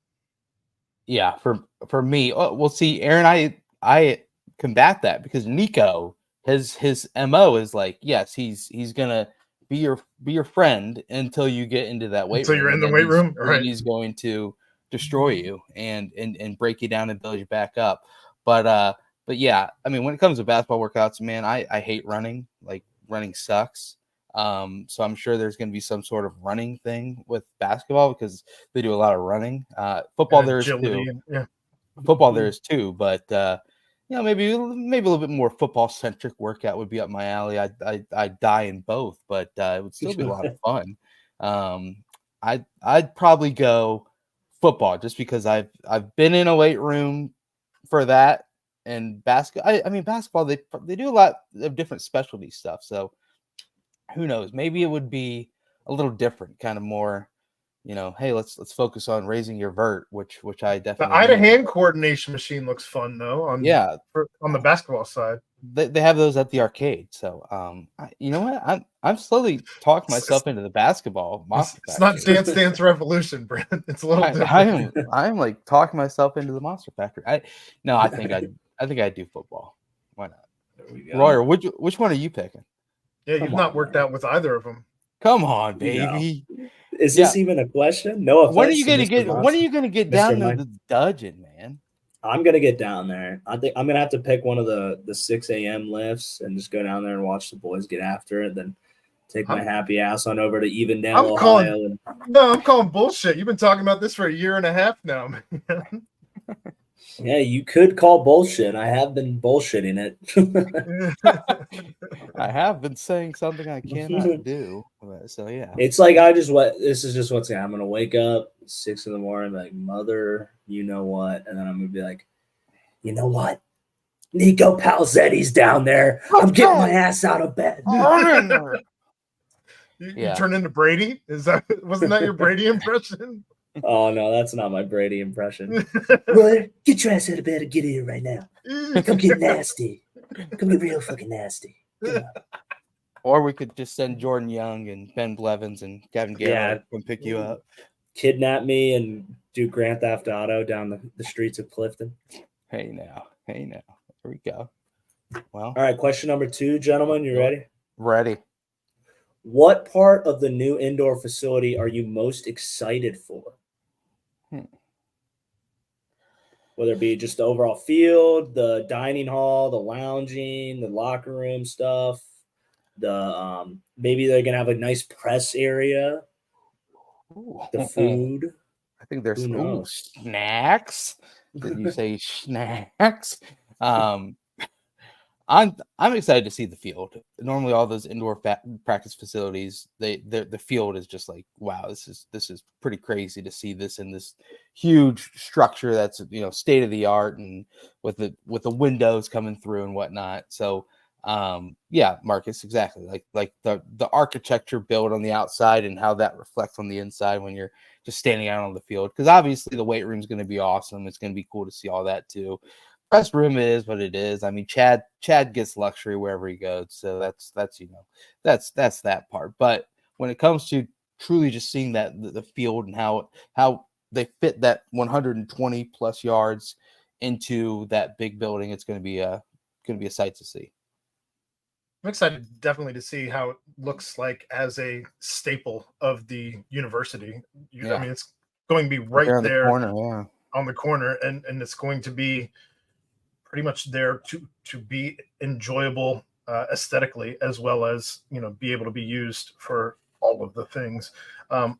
Yeah, for me, we'll see, Aaron. I combat that because Nico, his MO is like, yes, he's gonna be your friend until you get into that weight room. Until you're in the weight room, right? And he's going to destroy you and break you down and build you back up. But yeah, I mean, when it comes to basketball workouts, man, I hate running. Like, running sucks. So I'm sure there's going to be some sort of running thing with basketball because they do a lot of running. Football there is too. Yeah. Football there is too, but maybe a little bit more football centric workout would be up my alley. I'd die in both, but it would still be a lot of fun. I'd probably go football just because I've been in a weight room for that. And basketball, I mean, basketball, they do a lot of different specialty stuff. So who knows? Maybe it would be a little different, kind of more, hey, let's focus on raising your vert, which I definitely. The eye to hand coordination machine looks fun though. On the basketball side, they have those at the arcade. So you know what? I'm slowly talking myself into the basketball. It's not Dance Dance Revolution, Brent. It's a little different. I'm like talking myself into the Monster Factory. I think I'd do football. Why not? Royer, which one are you picking? Yeah, you've not worked out with either of them. Come on, baby. No. Is this even a question? No offense. When are you gonna get down to the dungeon, man? I'm gonna get down there. I think I'm gonna have to pick one of the 6 a.m. lifts and just go down there and watch the boys get after it. Then take my happy ass on over to Evendale, Ohio. I'm calling bullshit. You've been talking about this for a year and a half now, man. Yeah, you could call bullshit. I have been bullshitting it. I have been saying something I cannot do. So yeah, it's like this is just what's I'm gonna wake up 6 in the morning, like, mother, you know what, and then I'm gonna be like, you know what, Nico Palzetti's down there. I'm getting my ass out of bed. You turn into Brady? Wasn't that your Brady impression? Oh no, that's not my Brady impression. Roy, get your ass out of bed and get here right now. Come get nasty. Come get real fucking nasty. Or we could just send Jordan Young and Ben Blevins and Kevin Garrett to come pick you up. Kidnap me and do Grand Theft Auto down the streets of Clifton. Hey now. Here we go. Well, all right, question number 2, gentlemen. You ready? Ready. What part of the new indoor facility are you most excited for? Whether it be just the overall field, the dining hall, the lounging, the locker room stuff, the maybe they're gonna have a nice press area, the food. I think there's snacks. Did you say snacks? I'm excited to see the field. Normally, all those indoor practice facilities, the field is just like, wow, this is pretty crazy to see this in this huge structure that's state of the art and with the windows coming through and whatnot. So yeah, Marcus, exactly like the architecture built on the outside and how that reflects on the inside when you're just standing out on the field. Because obviously the weight room is going to be awesome. It's going to be cool to see all that too. Press room is what it is. I mean, Chad gets luxury wherever he goes, so that's that part. But when it comes to truly just seeing that the field and how they fit that 120 plus yards into that big building, it's going to be a sight to see. I'm excited definitely to see how it looks like as a staple of the university. I mean, it's going to be right there on the corner, and it's going to be pretty much there to be enjoyable aesthetically, as well as, you know, be able to be used for all of the things. I'm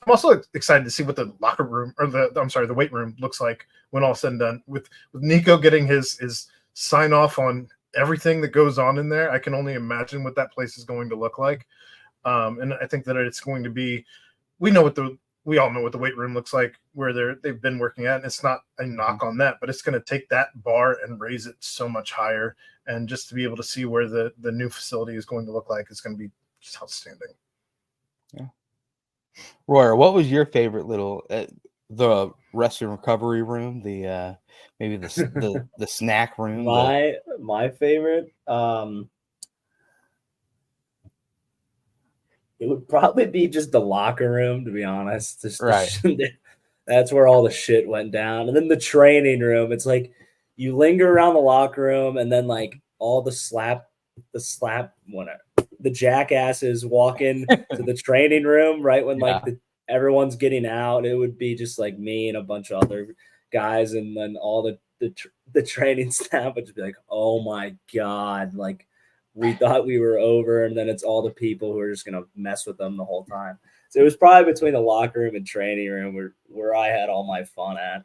also excited to see what the locker room, or the weight room looks like when all said and done, with Nico getting his sign off on everything that goes on in there. I can only imagine what that place is going to look like. And I think that it's going to be, we all know what the weight room looks like where they've been working at, and it's not a knock on that, but it's going to take that bar and raise it so much higher. And just to be able to see where the new facility is going to look like is going to be just outstanding. Yeah. Royer, what was your favorite little the rest and recovery room, the maybe the snack room? My favorite, it would probably be just the locker room, to be honest. Just that's where all the shit went down. And then the training room, it's like you linger around the locker room, and then like all the jackasses walk in to the training room right when everyone's getting out. It would be just like me and a bunch of other guys, and then all the training staff would just be like, oh my God, like we thought we were over, and then it's all the people who are just gonna mess with them the whole time. So it was probably between the locker room and training room where I had all my fun at.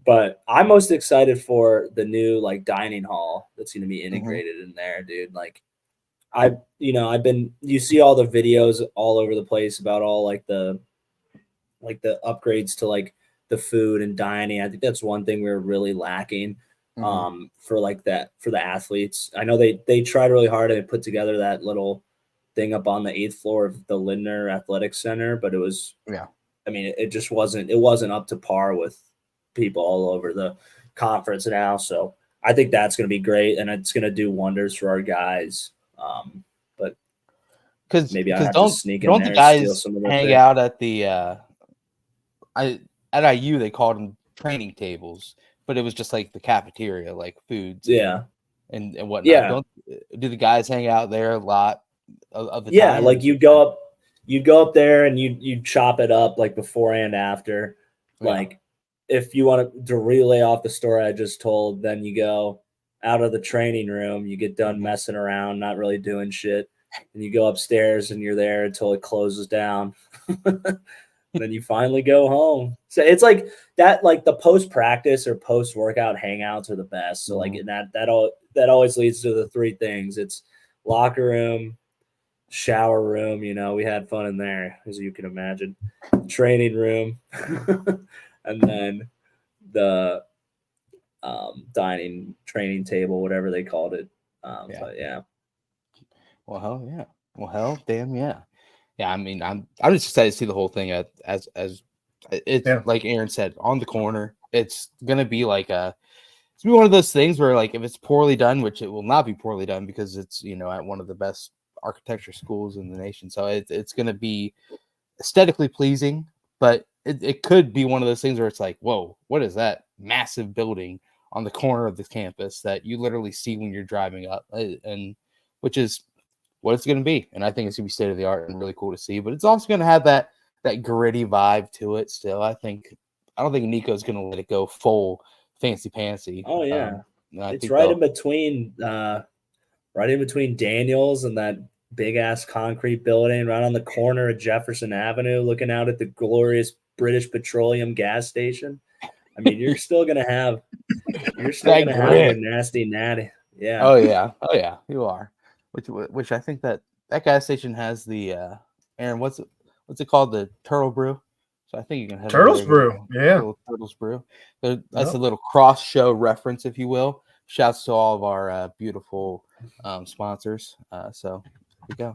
But I'm most excited for the new like dining hall that's gonna be integrated in there, dude. Like you see all the videos all over the place about all like the upgrades to like the food and dining. I think that's one thing we're really lacking for the athletes. I know they tried really hard and put together that little thing up on the 8th floor of the Lindner Athletic Center, but it was I mean, it just wasn't up to par with people all over the conference now. So I think that's going to be great, and it's going to do wonders for our guys. But because maybe I have to sneak in there the guys and steal some of the hang out at the at IU they called them training tables, but it was just like the cafeteria, like foods, and whatnot. Yeah, do the guys hang out there a lot of the time? Like you'd go up there and you'd chop it up like before and after. Like if you want to relay off the story I just told, then you go out of the training room, you get done messing around, not really doing shit, and you go upstairs and you're there until it closes down. And then you finally go home. So it's like that, like the post-practice or post-workout hangouts are the best. So like that always leads to the three things. It's locker room, shower room, you know, we had fun in there, as you can imagine, training room, and then the dining training table, whatever they called it. But yeah. Well, hell, damn, yeah. Yeah, I mean, I'm just excited to see the whole thing as it's like Aaron said, on the corner. It's gonna be like it's gonna be one of those things where, like, if it's poorly done, which it will not be poorly done because it's, you know, at one of the best architecture schools in the nation, so it's gonna be aesthetically pleasing, but it could be one of those things where it's like, whoa, what is that massive building on the corner of the campus that you literally see when you're driving up, and which is what it's going to be. And I think it's going to be state of the art and really cool to see, but it's also going to have that gritty vibe to it still. I don't think Nico's going to let it go full fancy pantsy. Oh yeah. It's right in between Daniels and that big ass concrete building right on the corner of Jefferson Avenue, looking out at the glorious British Petroleum gas station. I mean, you're still going to have a nasty natty. Yeah. Oh yeah. You are. Which I think that gas station has the Aaron, what's it called? The Turtle Brew. So I think you can have Turtles Brew. Turtles Brew. That's a little cross show reference, if you will. Shouts to all of our beautiful sponsors. So there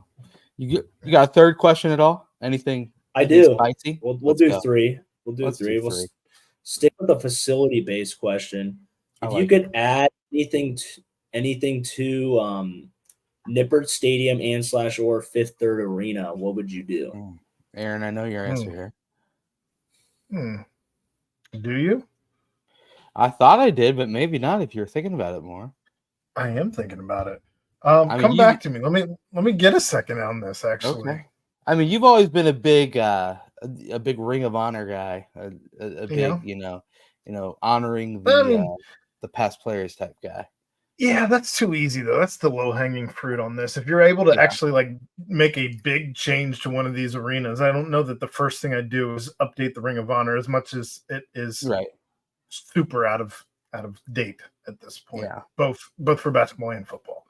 you go. You got a third question at all? Anything? I do. Spicy? We'll do three. We'll stick with the facility based question. If you could add anything to Nippert Stadium and / or Fifth Third Arena, what would you do? Aaron, I know your answer here. Do you? I thought I did, but maybe not if you're thinking about it more. I am thinking about it. I mean, Come back to me. Let me get a second on this. Actually, okay. I mean, you've always been a big Ring of Honor guy, a big, honoring the past players type guy. Yeah, that's too easy though. That's the low hanging fruit on this. If you're able to actually like make a big change to one of these arenas, I don't know that the first thing I do is update the Ring of Honor as much as it is super out of date at this point. Yeah, both for basketball and football.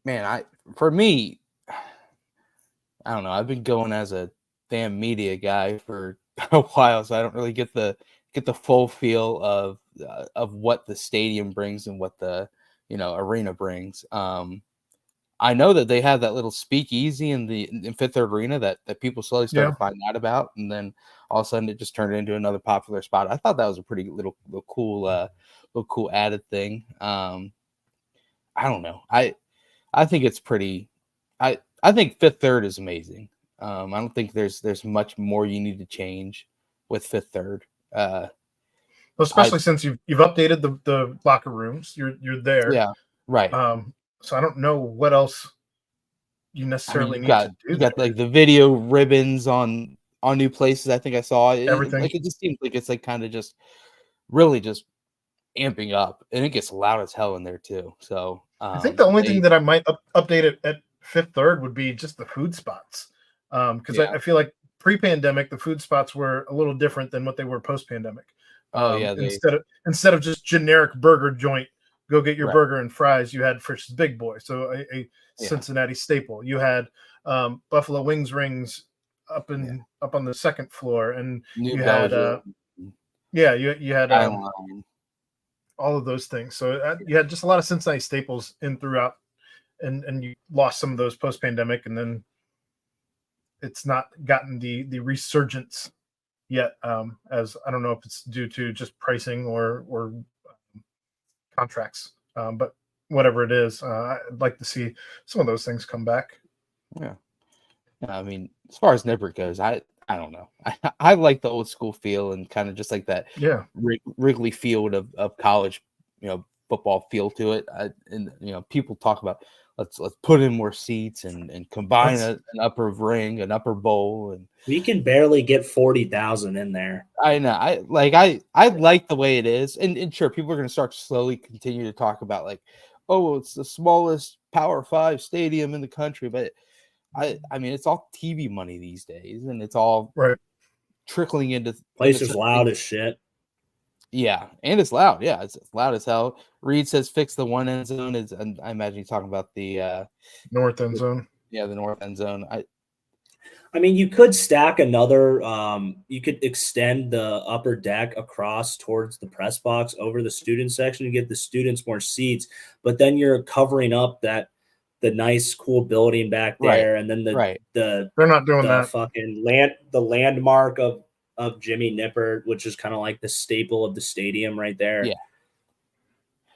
Man, for me, I don't know. I've been going as a damn media guy for a while, so I don't really get the full feel of what the stadium brings and what the arena brings. I know that they have that little speakeasy in Fifth Third Arena that people slowly started finding out about, and then all of a sudden it just turned into another popular spot. I thought that was a pretty little cool added thing. I don't know. I think it's pretty. I think Fifth Third is amazing. I don't think there's much more you need to change with Fifth Third. Especially since you've updated the locker rooms, you're there. Yeah, right. So I don't know what else you necessarily need to do. You got like the video ribbons on new places. I think I saw everything. It just seems like it's like kind of just really just amping up, and it gets loud as hell in there too. So I think the only thing that I might update it at Fifth Third would be just the food spots, because I feel like pre-pandemic the food spots were a little different than what they were post-pandemic. Instead of just generic burger joint, go get your burger and fries, you had Frisch's Big Boy, so a Cincinnati staple. You had Buffalo Wings rings up on the second floor, and you had you had all of those things. So you had just a lot of Cincinnati staples in throughout, and you lost some of those post-pandemic, and then it's not gotten the resurgence yet, as I don't know if it's due to just pricing or contracts, but whatever it is, I'd like to see some of those things come back. Yeah, I mean, as far as Nippert goes, I don't know. I like the old school feel and kind of just like that Wrigley Field of college, football feel to it. And people talk about let's put in more seats and combine an upper ring, an upper bowl, and we can barely get 40,000 in there. I know. I like the way it is, and sure, people are going to start slowly continue to talk about like, oh, it's the smallest Power 5 stadium in the country, but I mean, it's all TV money these days, and it's all trickling into place is loud as shit. Yeah, and it's loud. Yeah, it's loud as hell. Reed says fix the one end zone. And I imagine you're talking about the north end zone. Yeah, the north end zone. I mean, you could stack another. You could extend the upper deck across towards the press box over the student section to give the students more seats. But then you're covering up the nice, cool building back there, and then they're not doing that. Fucking the landmark of Jimmy Nippert, which is kind of like the staple of the stadium right there. Yeah,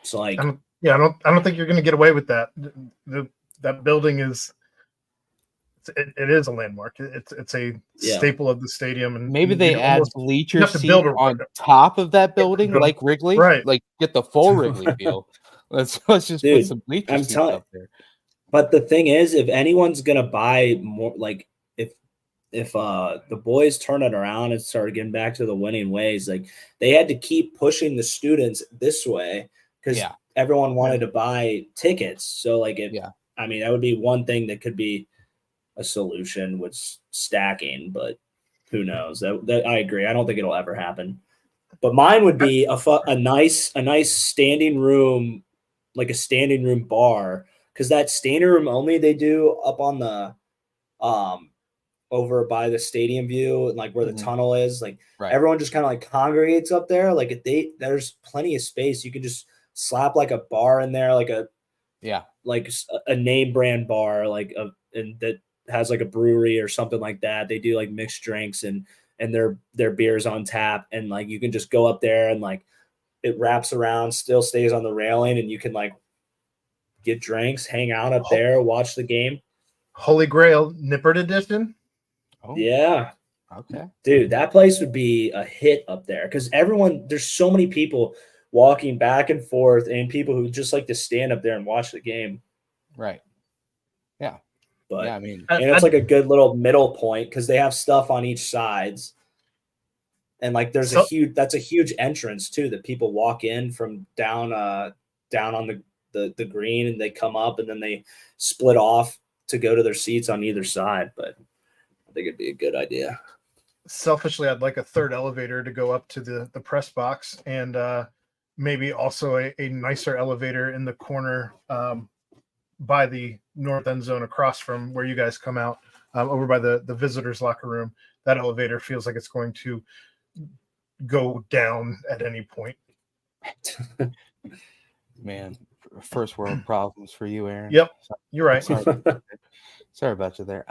it's like I don't think you're going to get away with that. That building is. It is a landmark. It's a staple of the stadium, and maybe they add bleacher seats on top of that building, like Wrigley, like get the full Wrigley feel. Let's just put some bleacher seats up there. But the thing is, if anyone's gonna buy more, like if the boys turn it around and start getting back to the winning ways, like they had to keep pushing the students this way because everyone wanted to buy tickets. So like I mean, that would be one thing that could be a solution with stacking, but who knows? That I agree. I don't think it'll ever happen. But mine would be a nice standing room, like a standing room bar, because that standing room only they do up on the over by the stadium view and like where the tunnel is. Like everyone just kind of like congregates up there. Like if there's plenty of space, you can just slap like a bar in there, like a name brand bar, like and that has like a brewery or something like that. They do like mixed drinks and their beers on tap, and like you can just go up there and like it wraps around, still stays on the railing, and you can like get drinks, hang out up there, watch the game. Holy Grail Nippert edition. Oh, Yeah. okay. Dude, that place would be a hit up there because there's so many people walking back and forth and people who just like to stand up there and watch the game. Right. Yeah. But yeah, I mean, and it's like a good little middle point because they have stuff on each sides. And like that's a huge entrance too that people walk in from down on the green and they come up and then they split off to go to their seats on either side. But I think it'd be a good idea. Selfishly, I'd like a third elevator to go up to the press box and maybe also a nicer elevator in the corner by the north end zone across from where you guys come out over by the visitors locker room. That elevator feels like it's going to go down at any point. Man, first world problems for you, Aaron. Yep, you're right. Sorry about you there.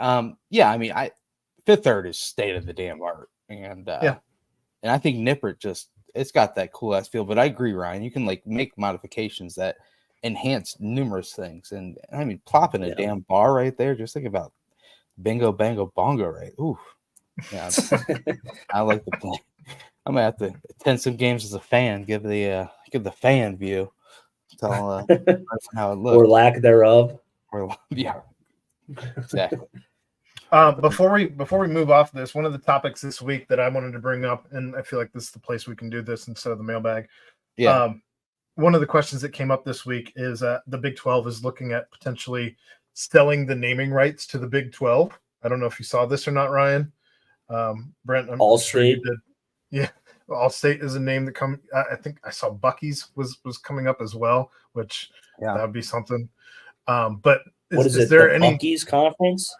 Yeah, I mean, Fifth Third is state of the damn art, and and I think Nippert it's got that cool ass feel. But I agree, Ryan. You can like make modifications that enhance numerous things, and I mean, plopping a damn bar right there. Just think about bingo, bango, bongo, right? Ooh, yeah, I like the play. I'm gonna have to attend some games as a fan. Give the fan view. Tell how it looks or lack thereof. Yeah, exactly. Before we move off this, one of the topics this week that I wanted to bring up, and I feel like this is the place we can do this instead of the mailbag. Yeah. One of the questions that came up this week is the Big 12 is looking at potentially selling the naming rights to the Big 12. I don't know if you saw this or not, Ryan. Brent, I'm sure you did. Yeah, Allstate is a name that I think I saw Buc-ee's was coming up as well, which that would be something. But is there any Buc-ee's conference?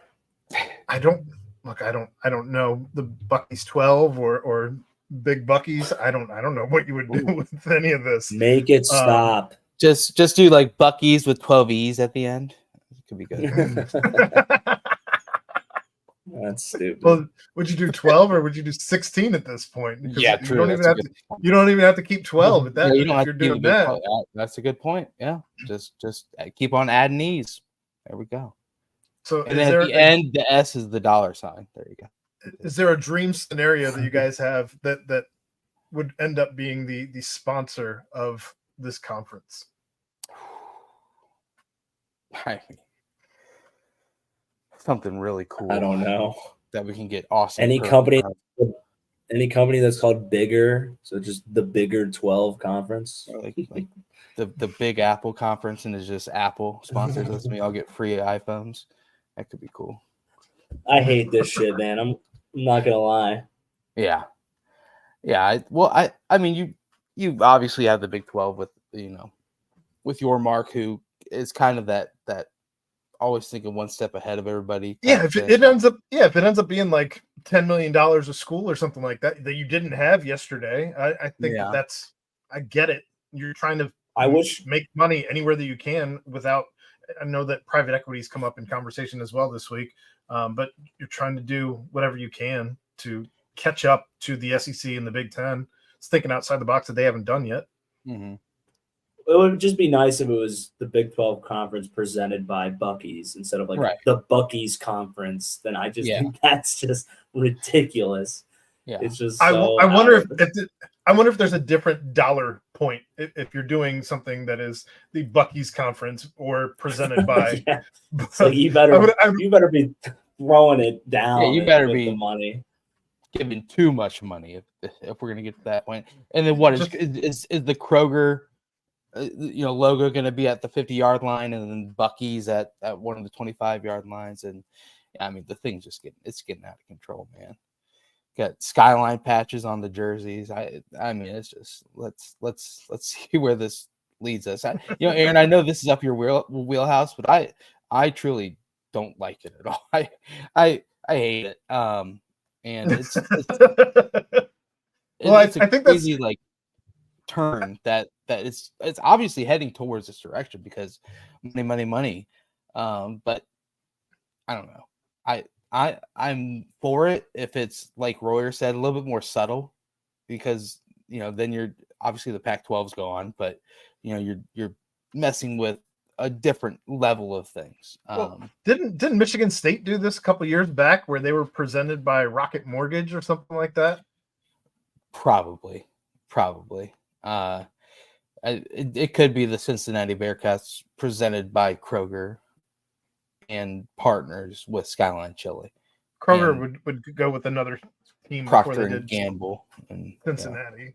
I don't know the Buc-ee's 12 or Big Buc-ee's. I don't know what you would do with any of this. Make it stop. Just do like Buc-ee's with 12 E's at the end. It could be good. That's stupid. Well, would you do 12 or would you do 16 at this point? Because yeah, true. You don't even have to keep 12 at that. Yeah, you don't have you're to doing that. That's a good point. Yeah, just keep on adding E's. There we go. So and then at the end, the S is the $. There you go. Is there a dream scenario that you guys have that would end up being the sponsor of this conference? Something really cool. I don't know that we can get awesome. Any company that's called Bigger, so just the Bigger 12 conference, like the Big Apple conference, and it's just Apple sponsors us. We all get free iPhones. That could be cool. I hate this shit, man. I'm not gonna lie. Yeah. I mean, you obviously have the Big 12 with your Mark, who is kind of that always thinking one step ahead of everybody. Yeah, if it ends up being like $10 million a school or something like that you didn't have yesterday, I think that's I get it. You're trying to make money anywhere that you can without. I know that private equities come up in conversation as well this week, but you're trying to do whatever you can to catch up to the SEC and the Big Ten. It's thinking outside the box that they haven't done yet. Mm-hmm. It would just be nice if it was the Big 12 conference presented by Buc-ee's instead of the Buc-ee's conference. Then I just think that's just ridiculous. Yeah, it's just. I wonder if there's a different dollar point if you're doing something that is the Buc-ee's conference or presented by. So you better be throwing it down. Yeah, you better be the money. Giving too much money if we're gonna get to that point. And then what is the Kroger logo going to be at the 50-yard line, and then Buc-ee's at one of the 25-yard lines? And I mean, the thing's just getting out of control, man. Got skyline patches on the jerseys. I mean, it's just let's see where this leads us. Aaron, I know this is up your wheelhouse, but I truly don't like it at all. I hate it. And it's well, I think crazy like turn that it's obviously heading towards this direction because money. But I don't know. I'm for it if it's like Royer said, a little bit more subtle, because then you're obviously the Pac-12's gone, but you're messing with a different level of things. Well, didn't Michigan State do this a couple years back where they were presented by Rocket Mortgage or something like that? Probably. It could be the Cincinnati Bearcats presented by Kroger and partners with Skyline Chili. Kroger would go with another team Procter before they and did Gamble and Cincinnati.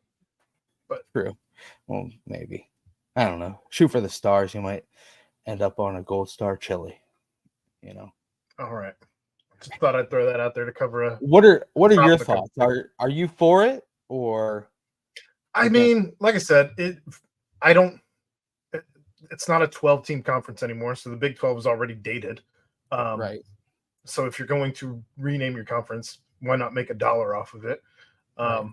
But true. Well, maybe. I don't know. Shoot for the stars. You might end up on a Gold Star Chili. All right. Just thought I'd throw that out there to cover a. What are your thoughts? Are you for it or? I mean, like I said, it's not a 12-team conference anymore, so the Big 12 is already dated. Right. So if you're going to rename your conference, why not make $1 off of it? Right.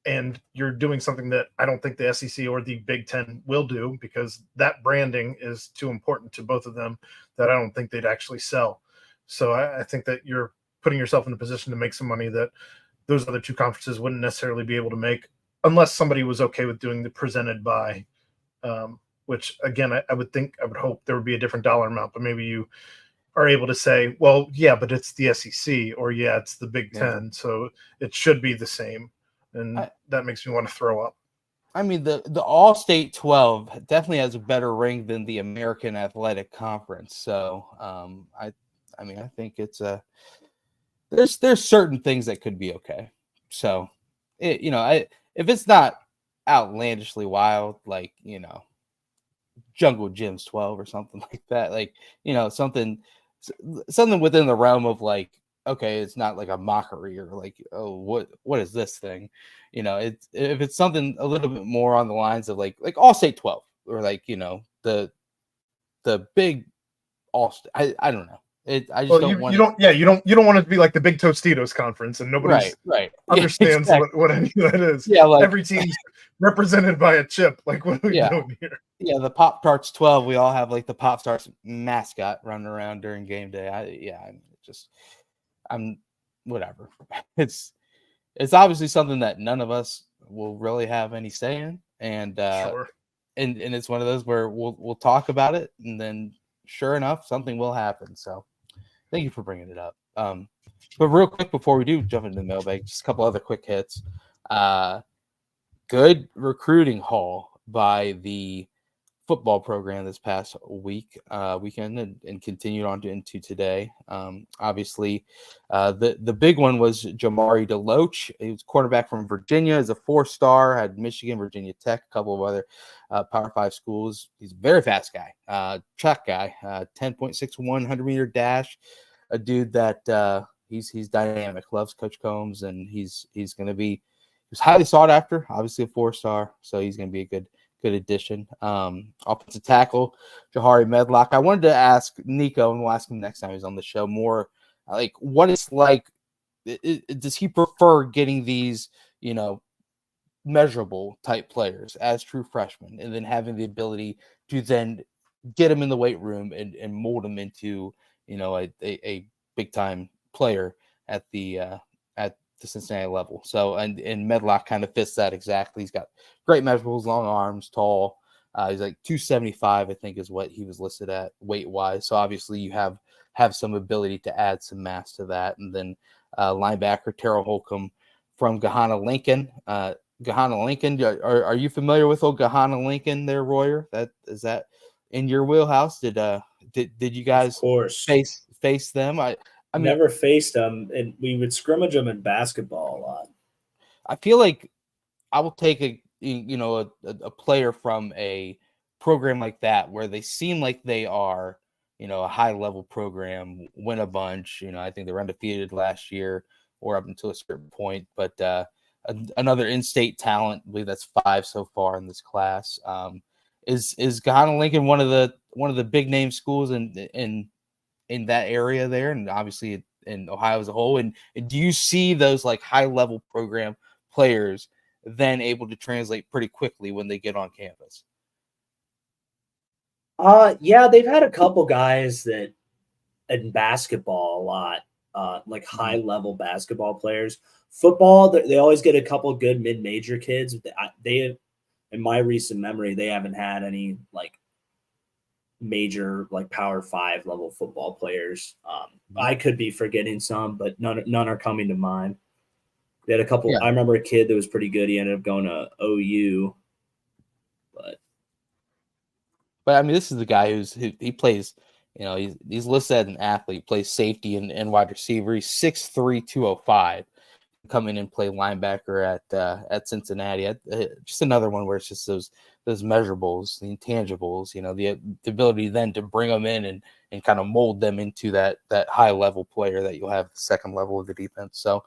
And you're doing something that I don't think the SEC or the Big 10 will do, because that branding is too important to both of them that I don't think they'd actually sell. So I think that you're putting yourself in a position to make some money that those other two conferences wouldn't necessarily be able to make unless somebody was okay with doing the presented by, which again, I would hope there would be a different dollar amount, but maybe you are able to say, well, yeah, but it's the SEC, or yeah, it's the Big 10, so it should be the same. And that makes me want to throw up. I mean, the All-State 12 definitely has a better ring than the American Athletic Conference. So I think it's there's certain things that could be okay. So if it's not outlandishly wild, like Jungle Gyms 12 or something like that, like something within the realm of like, okay, it's not like a mockery or like, oh, what is this thing? If it's something a little bit more on the lines of like All-State 12 or like the big All-State. I don't know. I just don't want. You don't want it to be like the Big Tostitos conference, and nobody understands what any of that is. Yeah, like every team's represented by a chip. Like, what are we doing here? Yeah, the Pop-Tarts 12. We all have like the Pop-Tarts mascot running around during game day. I'm whatever. It's obviously something that none of us will really have any say in, and sure. and it's one of those where we'll talk about it, and then sure enough, something will happen. So thank you for bringing it up. But real quick before we do jump into the mailbag, just a couple other quick hits. Good recruiting haul by the football program this past weekend and continued on into today. Obviously, the big one was Jamari DeLoach. He was quarterback from Virginia. He's a 4-star, had Michigan, Virginia Tech, a couple of other Power 5 schools. He's a very fast guy, track guy, 10.61 100-meter dash. A dude that he's dynamic, loves Coach Combs, and he's highly sought after. Obviously a 4-star, so he's going to be a good addition. Offensive tackle Jahari Medlock. I wanted to ask Nico, and we'll ask him next time he's on the show, more like what it's like. Does he prefer getting these, measurable type players as true freshmen, and then having the ability to then get them in the weight room and mold them into, a big time player at the Cincinnati level. So, and Medlock kind of fits that exactly. He's got great measurables, long arms, tall. He's like 275, I think, is what he was listed at weight wise. So obviously you have some ability to add some mass to that. And then linebacker Terrell Holcomb from Gahanna Lincoln. Gahanna Lincoln, are you familiar with old Gahanna Lincoln there, Royer? Is that in your wheelhouse? Did you guys face them? I mean, never faced them, and we would scrimmage them in basketball a lot. I feel like I will take a player from a program like that where they seem like they are, a high level program, win a bunch. I think they were undefeated last year or up until a certain point, but another in-state talent, I believe that's 5 so far in this class. Is Gahanna Lincoln one of the big name schools in that area there, and obviously in Ohio as a whole? And do you see those like high level program players then able to translate pretty quickly when they get on campus? Yeah, they've had a couple guys that in basketball a lot, like high level basketball players. Football, they always get a couple good mid-major kids. They in my recent memory, they haven't had any like major like Power 5 level football players. I could be forgetting some, but none are coming to mind. They had a couple. Yeah. I remember a kid that was pretty good. He ended up going to OU, But I mean, this is the guy he plays. You know, he's listed as an athlete, plays safety and wide receiver. He's 6'3", 205. Come in and play linebacker at Cincinnati. Just another one where it's just those measurables, the intangibles. You know, the ability then to bring them in and kind of mold them into that high level player that you'll have at the second level of the defense. So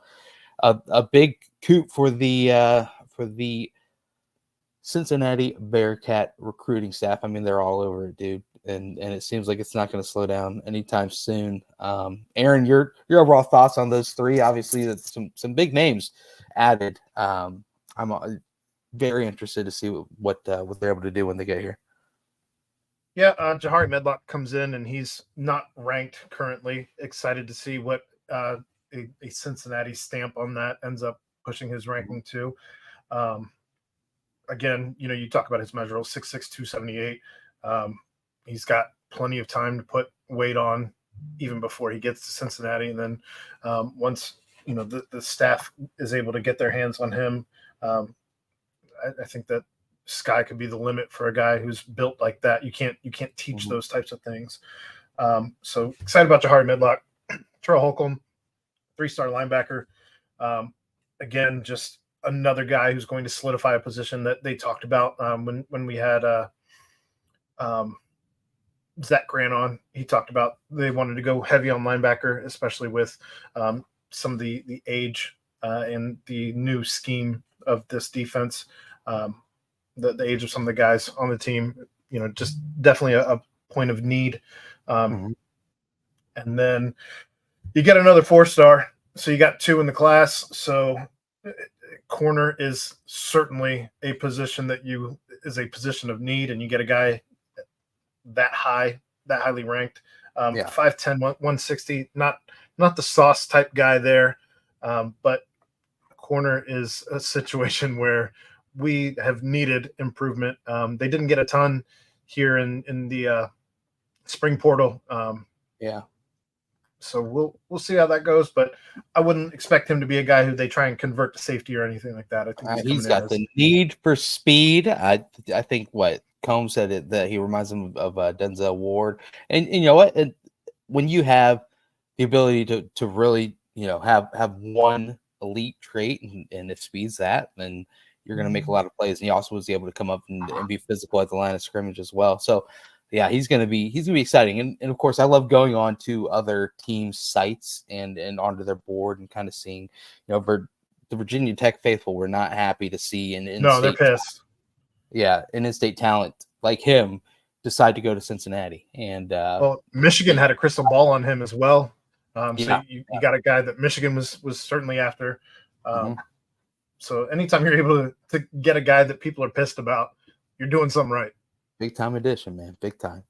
a big coup for the Cincinnati Bearcat recruiting staff. I mean, they're all over it, dude. And it seems like it's not going to slow down anytime soon. Aaron, your overall thoughts on those three? Obviously, that's some big names added. I'm very interested to see what they're able to do when they get here. Yeah, Jahari Medlock comes in and he's not ranked currently. Excited to see what a Cincinnati stamp on that ends up pushing his ranking to. Again, you know, you talk about his measurables, 6'6", 278. He's got plenty of time to put weight on even before he gets to Cincinnati. And then once, you know, the staff is able to get their hands on him, I think that sky could be the limit for a guy who's built like that. You can't teach those types of things. So excited about Jahari Medlock. Terrell Holcomb, 3-star linebacker. Again, just another guy who's going to solidify a position that they talked about when we had Zach Grant on. He talked about they wanted to go heavy on linebacker, especially with some of the age and the new scheme of this defense. The age of some of the guys on the team, you know, just definitely a point of need. And then you get another 4-star. So you got 2 in the class. So corner is certainly a position is a position of need, and you get a guy that highly ranked, 5'10", 160, not the sauce type guy there. But corner is a situation where we have needed improvement. They didn't get a ton here in the spring portal. So we'll see how that goes, but I wouldn't expect him to be a guy who they try and convert to safety or anything like that. I think he's got the need for speed. I think what Combs said that he reminds him of Denzel Ward, and you know what? When you have the ability to really, you know, have one elite trait, and if speed's that, then you're going to make a lot of plays. And he also was able to come up and be physical at the line of scrimmage as well. So yeah, he's gonna be exciting. And of course I love going on to other teams' sites and onto their board and kind of seeing, you know, the Virginia Tech faithful were not happy to see they're pissed. In-state talent like him decide to go to Cincinnati. And well, Michigan had a crystal ball on him as well. So you got a guy that Michigan was certainly after. So anytime you're able to get a guy that people are pissed about, you're doing something right. Big time edition, man. Big time.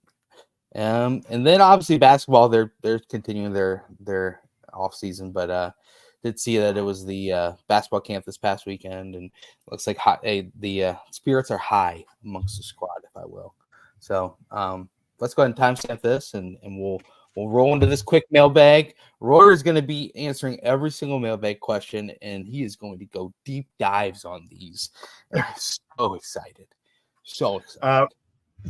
And then obviously basketball, they're continuing their off season, but did see that it was the basketball camp this past weekend, and it looks like the spirits are high amongst the squad, if I will. So let's go ahead and timestamp this, and we'll roll into this quick mailbag. Royer is going to be answering every single mailbag question, and he is going to go deep dives on these. And I'm so excited. So excited.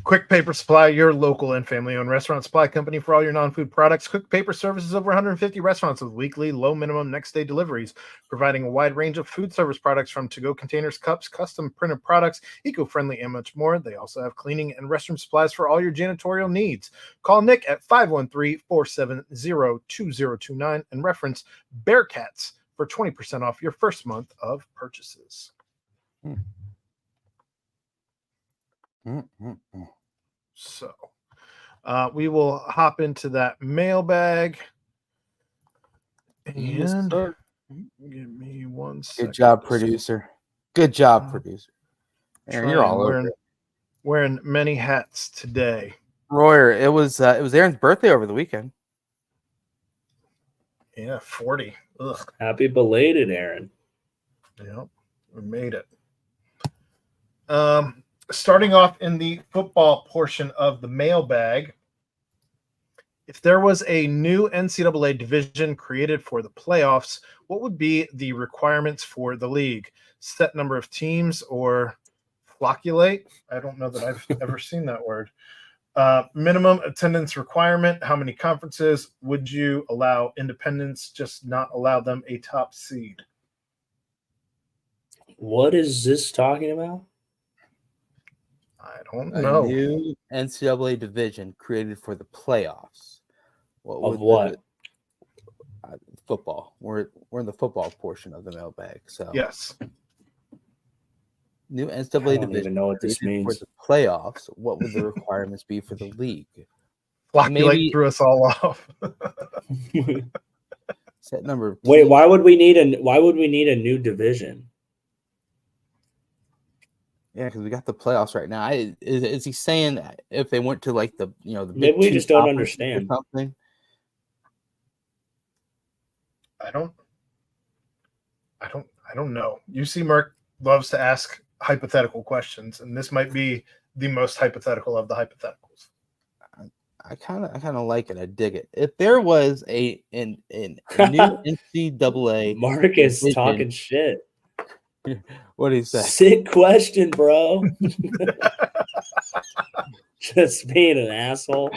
Quick Paper Supply, your local and family-owned restaurant supply company for all your non-food products. Quick Paper services over 150 restaurants with weekly, low minimum next-day deliveries, providing a wide range of food service products from to-go containers, cups, custom printed products, eco-friendly, and much more. They also have cleaning and restroom supplies for all your janitorial needs. Call Nick at 513-470-2029 and reference Bearcats for 20% off your first month of purchases. So we will hop into that mailbag. And give me 1 second. Good job, producer. Good job, producer. Aaron, you're all over it. Wearing many hats today. Royer, it was Aaron's birthday over the weekend. Yeah, 40. Ugh. Happy belated, Aaron. Yep, we made it. starting off in the football portion of the mailbag, if there was a new NCAA division created for the playoffs, what would be the requirements for the league? Set number of teams or flocculate? I don't know that I've ever seen that word. Minimum attendance requirement. How many conferences? Would you allow independents, just not allow them a top seed? What is this talking about? I don't A know. new NCAA division created for the playoffs. What Of would what? football? We're in the football portion of the mailbag. So Yes. new I NCAA don't division even know what this created for means. the playoffs. What would the requirements be for the league? Flocculate Maybe threw us all off. set number of Wait, teams. why would we need a new division? Yeah, because we got the playoffs right now. Is he saying that if they went to like the the Maybe Big we Two just don't conferences or understand. something? I don't know. UC Merck loves to ask hypothetical questions, and this might be the most hypothetical of the hypotheticals. I kind of like it. I dig it. If there was a new NCAA Marcus division, talking shit. what do you say? Sick question, bro. Just being an asshole.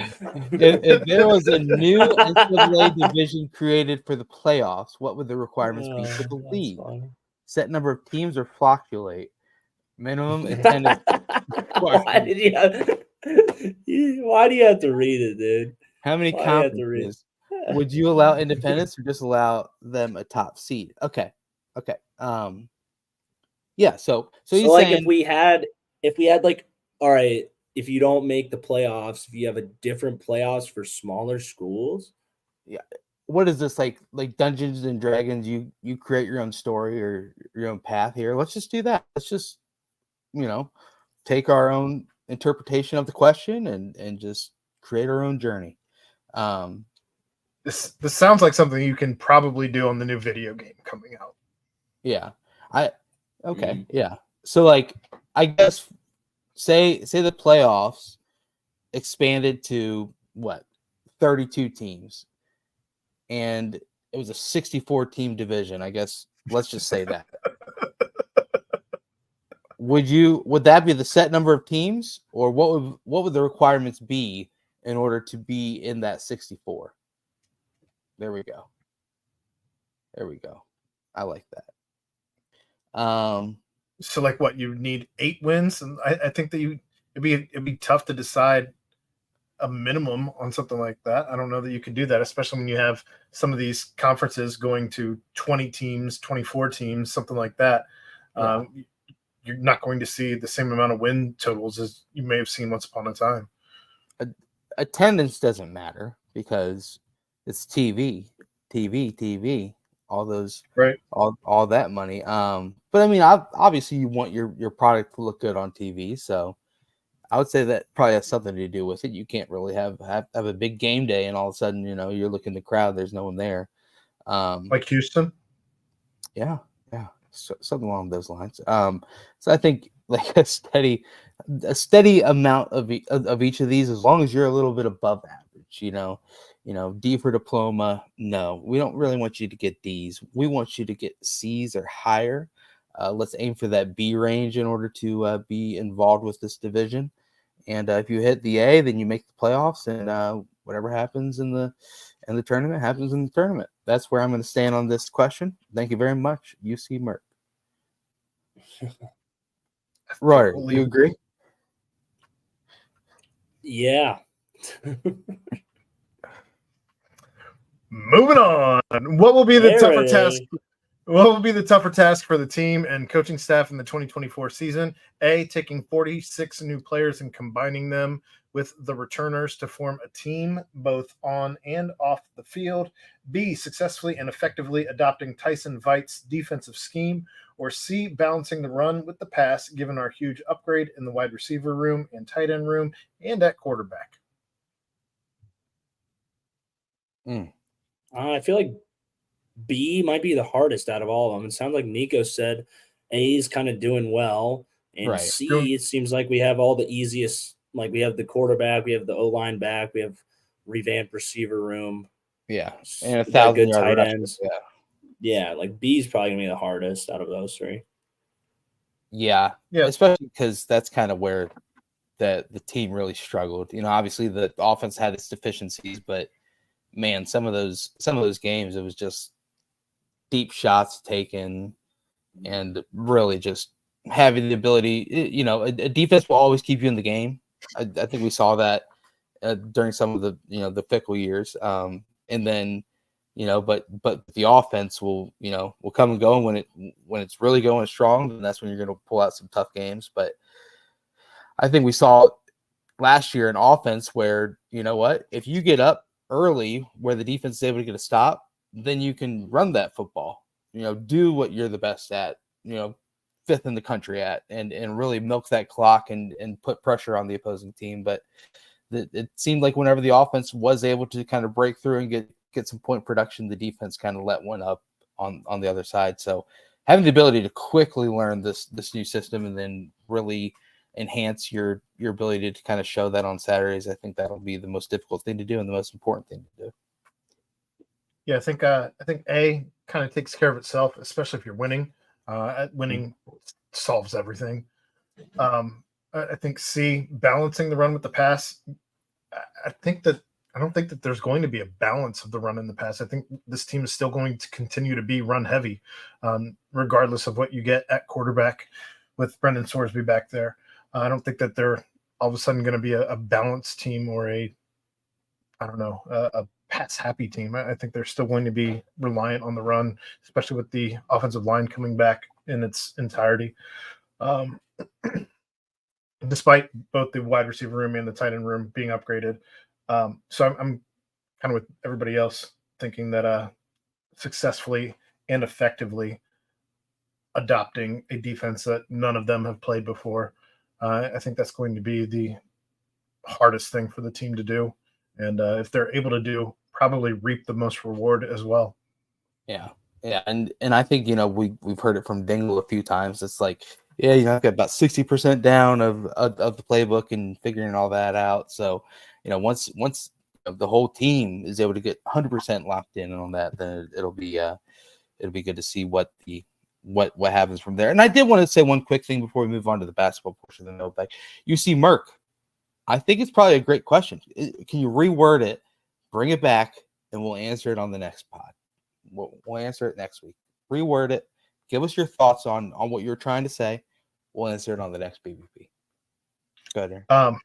If there was a new NCAA division created for the playoffs, what would the requirements be for the That's league? funny. Set number of teams or flocculate? Minimum attendance. Why do you have to read it, dude? How many Why do you have to read? conferences? Would you allow independents or just allow them a top seed? Okay. Yeah. So he's like saying, if we had like, all right, if you don't make the playoffs, if you have a different playoffs for smaller schools, what is this like Dungeons and Dragons? You create your own story or your own path here. Let's just do that. Let's just take our own interpretation of the question and just create our own journey. This sounds like something you can probably do on the new video game coming out. Yeah. Yeah. So like I guess say the playoffs expanded to what 32 teams and it was a 64 team division. I guess let's just say that. Would that be the set number of teams, or what would the requirements be in order to be in that 64? There we go. I like that. So like what you need 8 wins, and I think that it'd be tough to decide a minimum on something like that. I don't know that you could do that, especially when you have some of these conferences going to 20 teams, 24 teams, something like that. Yeah. You're not going to see the same amount of win totals as you may have seen once upon a time. Attendance doesn't matter because it's TV, all those, right? All that money. But I mean, obviously you want your product to look good on TV, so I would say that probably has something to do with it. You can't really have a big game day and all of a sudden, you're looking at the crowd, there's no one there. Like Houston? Yeah. So, something along those lines. So I think like a steady amount of each of these, as long as you're a little bit above average, D for diploma. No, we don't really want you to get D's. We want you to get C's or higher. Let's aim for that B range in order to be involved with this division. And if you hit the A, then you make the playoffs, and whatever happens in the tournament happens in the tournament. That's where I'm going to stand on this question. Thank you very much, UC Merck. Roy, you agree? Yeah. Moving on. What will be the tougher task? What will be the tougher task for the team and coaching staff in the 2024 season? A, taking 46 new players and combining them with the returners to form a team both on and off the field. B, successfully and effectively adopting Tyson Vite's defensive scheme. Or C, balancing the run with the pass, given our huge upgrade in the wide receiver room and tight end room and at quarterback. I feel like B might be the hardest out of all of them. It sounds like Nico said A is kind of doing well, In Right. C, it seems like we have all the easiest. Like we have the quarterback, we have the O-line back, we have revamped receiver room. Yeah, and We got 1,000-yard tight rusher, ends. yeah. Yeah, like B is probably gonna be the hardest out of those three. Yeah, Yeah. especially because that's kind of where the team really struggled. Obviously the offense had its deficiencies, but man, some of those games it was just deep shots taken and really just having the ability. A defense will always keep you in the game. I think we saw that during some of the the fickle years, and then but the offense will come and go, and when it's really going strong, then that's when you're going to pull out some tough games. But I think we saw last year an offense where if you get up early where the defense is able to get a stop, then you can run that football, do what you're the best at, fifth in the country at, and really milk that clock and put pressure on the opposing team. But it seemed like whenever the offense was able to kind of break through and get some point production, the defense kind of let one up on the other side. So having the ability to quickly learn this new system and then really enhance your ability to kind of show that on Saturdays, I think that'll be the most difficult thing to do and the most important thing to do. Yeah, I think A kind of takes care of itself, especially if you're winning. Winning solves everything. I think C, balancing the run with the pass. I don't think that there's going to be a balance of the run and the pass. I think this team is still going to continue to be run heavy, regardless of what you get at quarterback with Brendan Sorsby back there. I don't think that they're all of a sudden going to be a balanced team or a pass happy team. I think they're still going to be reliant on the run, especially with the offensive line coming back in its entirety. Despite both the wide receiver room and the tight end room being upgraded. So I'm kind of with everybody else thinking that successfully and effectively adopting a defense that none of them have played before, I think that's going to be the hardest thing for the team to do. And if they're able to do, probably reap the most reward as well. Yeah. And I think, we've heard it from Dingle a few times. It's like, yeah, I've got about 60% down of the playbook and figuring all that out. So, once the whole team is able to get 100% locked in on that, then it'll be good to see what happens from there. And I did want to say one quick thing before we move on to the basketball portion of the mailbag. You see, Merck, I think it's probably a great question. Can you reword it, bring it back, and we'll answer it on the next pod. We'll answer it next week. Reword it. Give us your thoughts on what you're trying to say. We'll answer it on the next BBP. Go ahead, Aaron.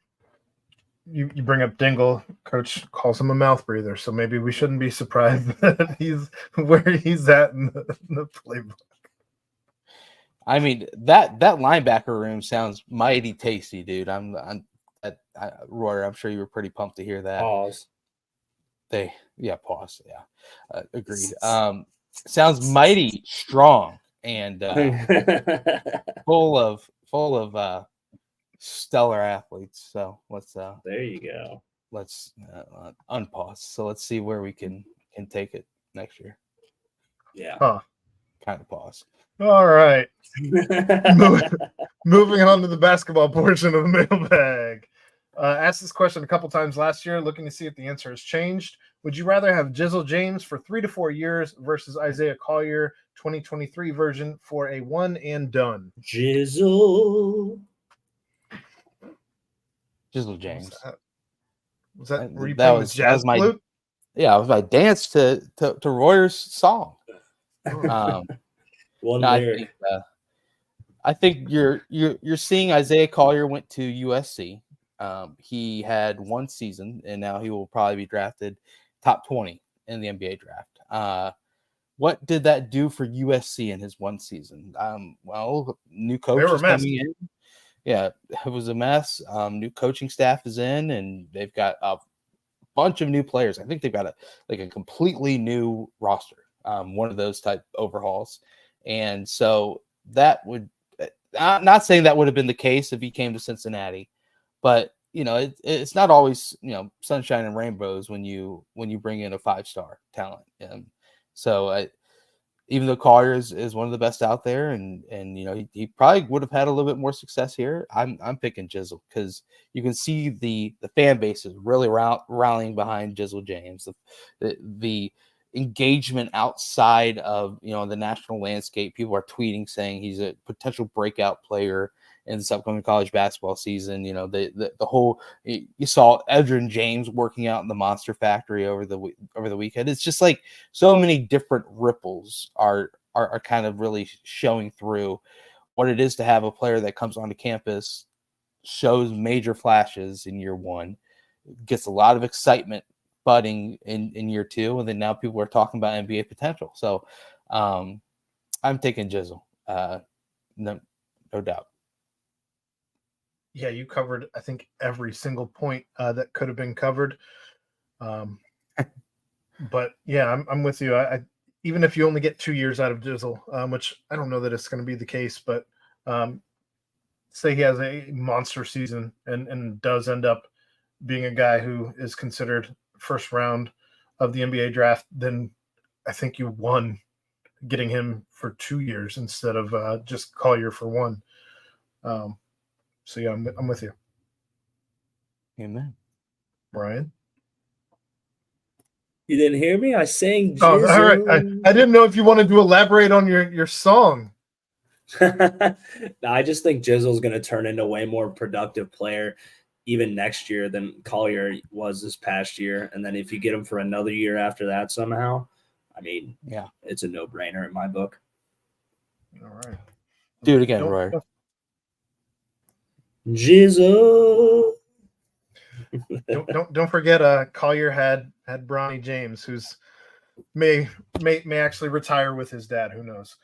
You bring up Dingle. Coach calls him a mouth breather, so maybe we shouldn't be surprised that he's where he's at in the playbook. I mean, that linebacker room sounds mighty tasty, dude. Roy, I'm sure you were pretty pumped to hear that. Pause. Pause. Yeah, agreed. Sounds mighty strong and full of stellar athletes. So let's there you go. Let's unpause. So let's see where we can take it next year. Yeah. Kind of pause. All right. Moving on to the basketball portion of the mailbag. Asked this question a couple times last year, looking to see if the answer has changed. Would you rather have Jizzle James for 3 to 4 years versus Isaiah Collier 2023 version for a one and done? Jizzle James. Was that were you that playing was, the jazz flute? Yeah, it was my dance to Royer's song. I think you're seeing Isaiah Collier went to USC. He had one season, and now he will probably be drafted top 20 in the NBA draft. What did that do for USC in his one season? Well, new coach is coming in. Yeah, it was a mess. New coaching staff is in, and they've got a bunch of new players. I think they've got a completely new roster. One of those type overhauls, and so that would. I'm not saying that would have been the case if he came to Cincinnati, but it's not always sunshine and rainbows when you bring in a 5-star talent. So even though Collier is one of the best out there, and he probably would have had a little bit more success here. I'm picking Jizzle because you can see the fan base is really rallying behind Jizzle James. The engagement outside of the national landscape, people are tweeting saying he's a potential breakout player in this upcoming college basketball season. The whole, you saw Edrin James working out in the Monster Factory over the weekend. It's just like so many different ripples are kind of really showing through what it is to have a player that comes onto campus, shows major flashes in year one, gets a lot of excitement budding in year two, and then now people are talking about NBA potential. So I'm taking Jizzle. No doubt. Yeah, you covered, I think, every single point that could have been covered. But yeah, I'm with you. I even if you only get 2 years out of Jizzle, which I don't know that it's going to be the case, but say he has a monster season and does end up being a guy who is considered first round of the NBA draft, then I think you won getting him for 2 years instead of just Collier for one. So yeah, I'm with you. Amen. Brian? You didn't hear me? I sang Oh, Jizzle. all right. I didn't know if you wanted to elaborate on your song. No, I just think Jizzle's going to turn into a way more productive player even next year than Collier was this past year. And then if you get him for another year after that somehow, I mean, yeah, it's a no-brainer in my book. All right. Do it again, Roy. Jizzle. Don't forget Collier had Bronny James, who's may actually retire with his dad. Who knows?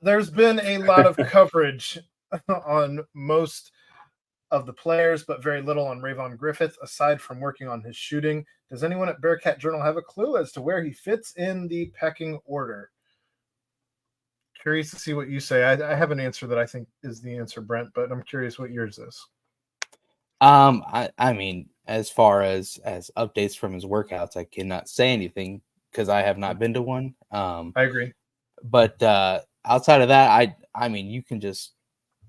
There's been a lot of coverage on most of the players, but very little on Rayvon Griffith, aside from working on his shooting. Does anyone at Bearcat Journal have a clue as to where he fits in the pecking order? Curious to see what you say. I have an answer that I think is the answer, Brent, but I'm curious what yours is. I mean, as far as updates from his workouts, I cannot say anything because I have not been to one. I agree. But outside of that, I mean, you can just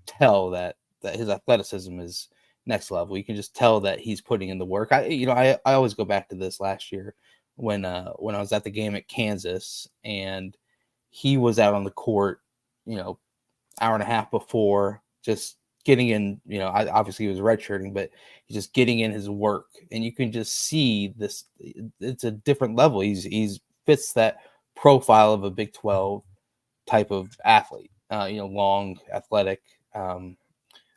tell that his athleticism is next level. You can just tell that he's putting in the work. I always go back to this last year when I was at the game at Kansas and he was out on the court, hour and a half before, just getting in, obviously he was redshirting, but he's just getting in his work, and you can just see this. It's a different level. He's fits that profile of a Big 12 type of athlete. Long, athletic,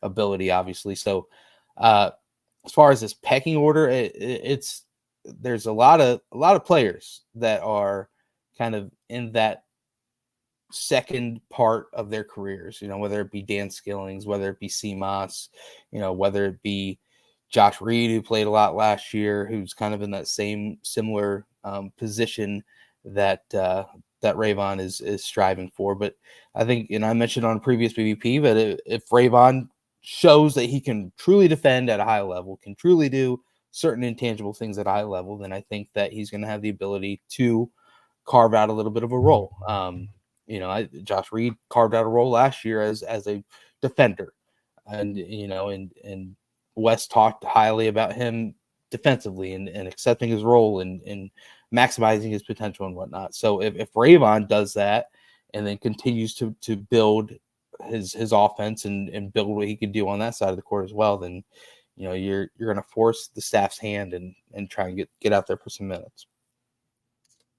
ability, obviously. So, as far as this pecking order, there's a lot of players that are kind of in that second part of their careers, whether it be Dan Skillings, whether it be CMOS, whether it be Josh Reed, who played a lot last year, who's kind of in that similar position that Rayvon is striving for. But I think, I mentioned on a previous BVP, but if Rayvon shows that he can truly defend at a high level, can truly do certain intangible things at a high level, then I think that he's going to have the ability to carve out a little bit of a role. Josh Reed carved out a role last year as a defender, and Wes talked highly about him defensively and accepting his role and maximizing his potential and whatnot. So if Rayvon does that and then continues to build his offense and build what he can do on that side of the court as well, then you're going to force the staff's hand and try and get out there for some minutes.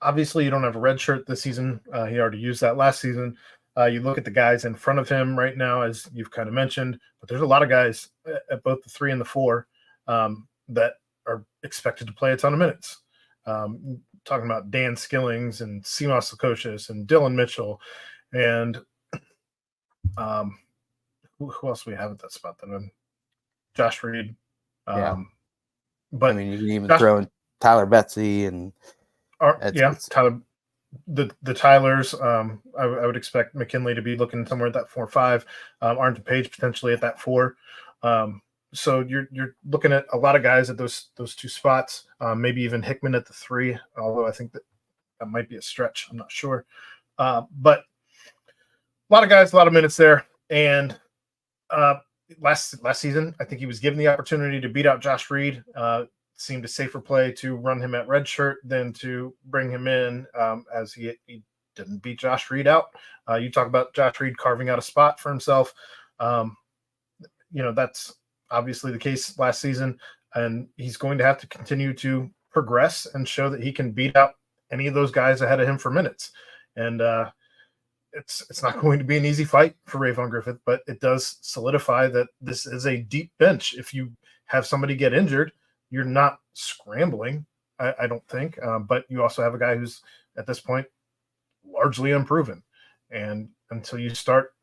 Obviously, you don't have a red shirt this season. He already used that last season. You look at the guys in front of him right now, as you've kind of mentioned, but there's a lot of guys at both the 3 and the 4 that are expected to play a ton of minutes. Talking about Dan Skillings and Simas Lukosius and Dylan Mitchell and who else do we have at that spot then? Josh Reed. Yeah. But I mean, you can even throw in Tyler Betsy and Tyler. The Tylers, I would expect McKinley to be looking somewhere at that 4-5. Arnton Page potentially at that 4. So you're looking at a lot of guys at those 2 spots. Maybe even Hickman at the 3. Although I think that might be a stretch. I'm not sure. But a lot of guys, a lot of minutes there. And last season, I think he was given the opportunity to beat out Josh Reed. Seemed a safer play to run him at redshirt than to bring him in, as he didn't beat Josh Reed out. You talk about Josh Reed carving out a spot for himself. That's obviously the case last season, and he's going to have to continue to progress and show that he can beat out any of those guys ahead of him for minutes. And it's not going to be an easy fight for Rayvon Griffith, but it does solidify that this is a deep bench. If you have somebody get injured, you're not scrambling, I don't think. But you also have a guy who's at this point largely unproven. And until you start,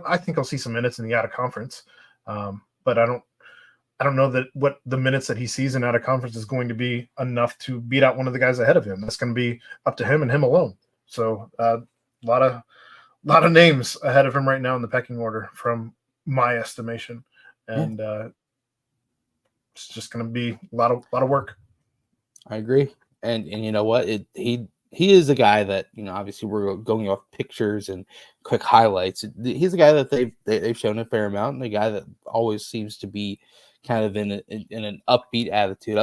I think I'll see some minutes in the out of conference. But I don't know that what the minutes that he sees in out of conference is going to be enough to beat out one of the guys ahead of him. That's going to be up to him and him alone. So a lot of names ahead of him right now in the pecking order, from my estimation, and it's just going to be a lot of work. I agree, and you know what? He is a guy that, obviously we're going off pictures and quick highlights. He's a guy that they've shown a fair amount, and a guy that always seems to be kind of in an upbeat attitude,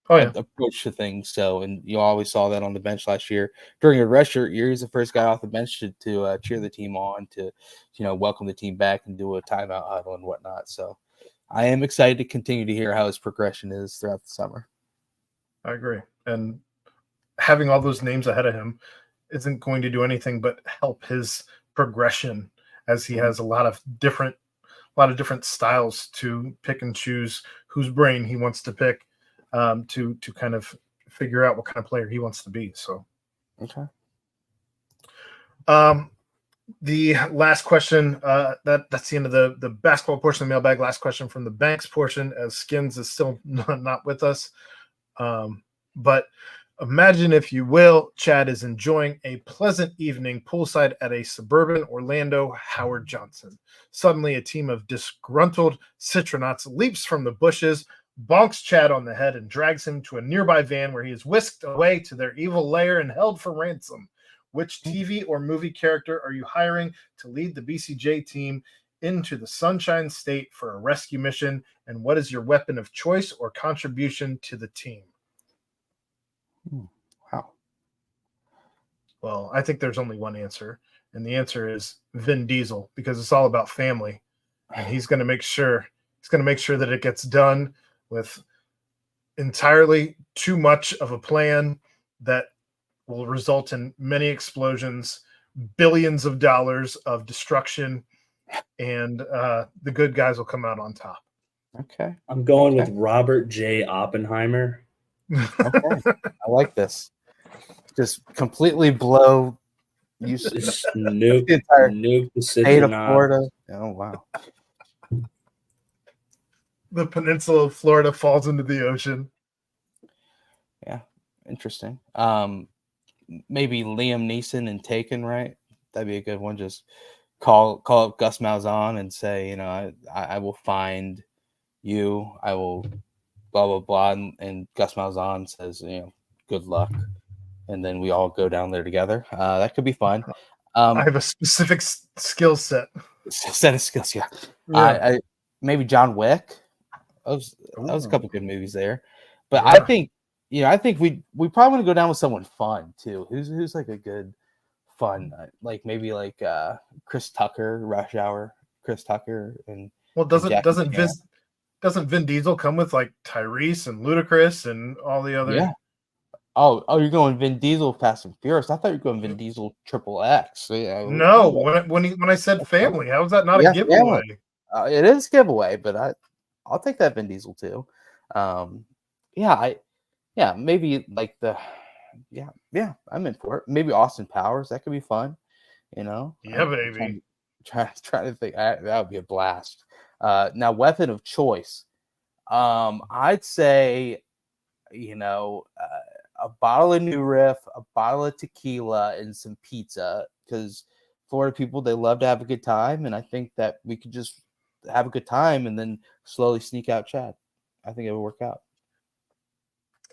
approach to things. So, and you always saw that on the bench last year during a redshirt year. He's the first guy off the bench to cheer the team on, to welcome the team back and do a timeout huddle and whatnot. So, I am excited to continue to hear how his progression is throughout the summer. I agree, and having all those names ahead of him isn't going to do anything but help his progression, as he has a lot of different styles to pick and choose whose brain he wants to pick, to kind of figure out what kind of player he wants to be. So, okay. The last question, that's the end of the basketball portion of the mailbag. Last question from the Banks portion, as Skins is still not with us. But imagine, if you will, Chad is enjoying a pleasant evening poolside at a suburban Orlando Howard Johnson. Suddenly, a team of disgruntled citronauts leaps from the bushes, bonks Chad on the head, and drags him to a nearby van where he is whisked away to their evil lair and held for ransom. Which TV or movie character are you hiring to lead the BCJ team into the Sunshine State for a rescue mission? And what is your weapon of choice or contribution to the team? Wow. Well, I think there's only one answer, and the answer is Vin Diesel, because it's all about family, and he's going to make sure that it gets done with entirely too much of a plan that will result in many explosions, billions of dollars of destruction, and the good guys will come out on top. Okay. I'm going with Robert J. Oppenheimer. Okay. I like this. Just completely blow nuke the entire nuke the state of Citronauts. Florida. Oh, wow. The peninsula of Florida falls into the ocean. Yeah. Interesting. Maybe Liam Neeson and Taken, right? That'd be a good one. Just call up Gus Malzahn and say, I will find you. I will blah, blah, blah. And Gus Malzahn says, good luck. And then we all go down there together. That could be fun. I have a specific skill set. Set of skills, yeah. Yeah. Maybe John Wick. That was a couple good movies there. But Yeah. I think we probably want to go down with someone fun too. Who's like a good fun, like maybe like Chris Tucker, Rush Hour, Chris Tucker, and doesn't Vin Diesel come with like Tyrese and Ludacris and all the other? Yeah. Oh, you're going Vin Diesel Fast and Furious. I thought you were going Vin Diesel Triple X. Yeah. No, when I said family, how is that not a giveaway? It is a giveaway, but I'll take that Vin Diesel too. Maybe like I'm in for it. Maybe Austin Powers, that could be fun. Yeah, baby. Try to think that would be a blast. Now, weapon of choice. I'd say, a bottle of New Riff, a bottle of tequila, and some pizza, because Florida people, they love to have a good time, and I think that we could just have a good time and then slowly sneak out Chad. I think it would work out.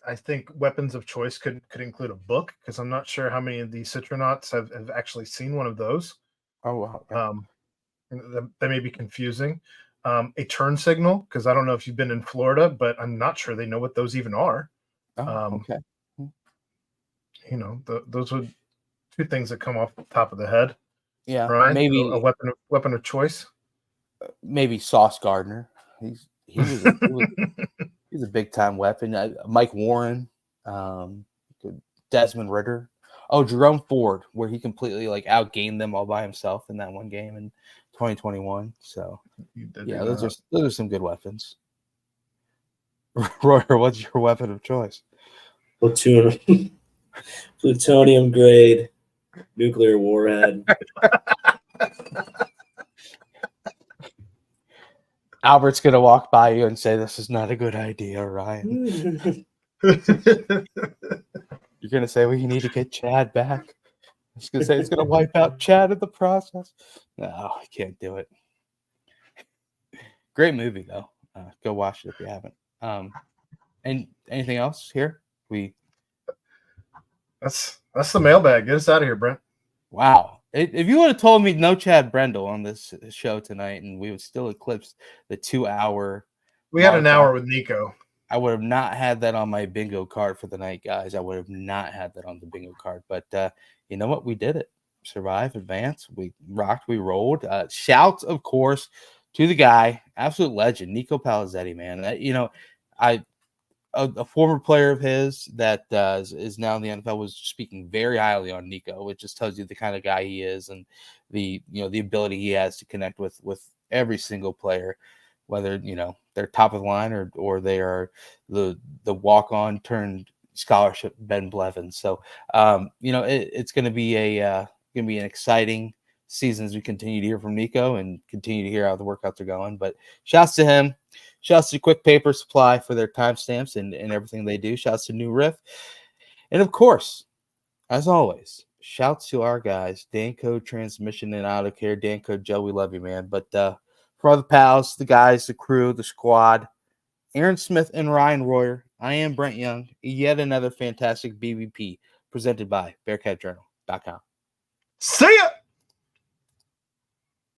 I think weapons of choice could include a book, because I'm not sure how many of these citronauts have actually seen one of those. Oh wow. Yeah. That may be confusing. A turn signal, because I don't know if you've been in Florida, but I'm not sure they know what those even are. Okay. You know, those are two things that come off the top of the head. Yeah. Ryan, Maybe a weapon of choice. maybe Sauce Gardner. He's a big time weapon. Mike Warren, Desmond Ritter. Oh, Jerome Ford, where he completely like outgained them all by himself in that one game in 2021. So yeah, those are some good weapons. Royer, what's your weapon of choice? Plutonium grade nuclear warhead. Albert's gonna walk by you and say, "This is not a good idea, Ryan." You're gonna say, "Well, you need to get Chad back." He's gonna say it's gonna wipe out Chad in the process. No, I can't do it. Great movie though. Go watch it if you haven't. And anything else here? That's the mailbag. Get us out of here, Brent. Wow. If you would have told me no Chad Brendel on this show tonight, and we would still eclipse the 2 hour. We had an hour with Nico. I would have not had that on my bingo card for the night, guys. I would have not had that on the bingo card. But you know what? We did it. Survive, advance. We rocked, we rolled. Shouts, of course, to the guy, absolute legend, Nico Palizzetti, man. A former player of his that is now in the NFL was speaking very highly on Nico, which just tells you the kind of guy he is and the ability he has to connect with every single player, whether they're top of the line or they are the walk-on turned scholarship Ben Blevins. So it's going to be an exciting season as we continue to hear from Nico and continue to hear how the workouts are going. But shouts to him. Shouts to Quick Paper Supply for their timestamps and everything they do. Shouts to New Riff. And of course, as always, shouts to our guys, Danco Transmission and Auto Care. Danco, Joe, we love you, man. But for all the pals, the guys, the crew, the squad, Aaron Smith and Ryan Royer, I am Brent Young. Yet another fantastic BBP presented by BearcatJournal.com. See ya!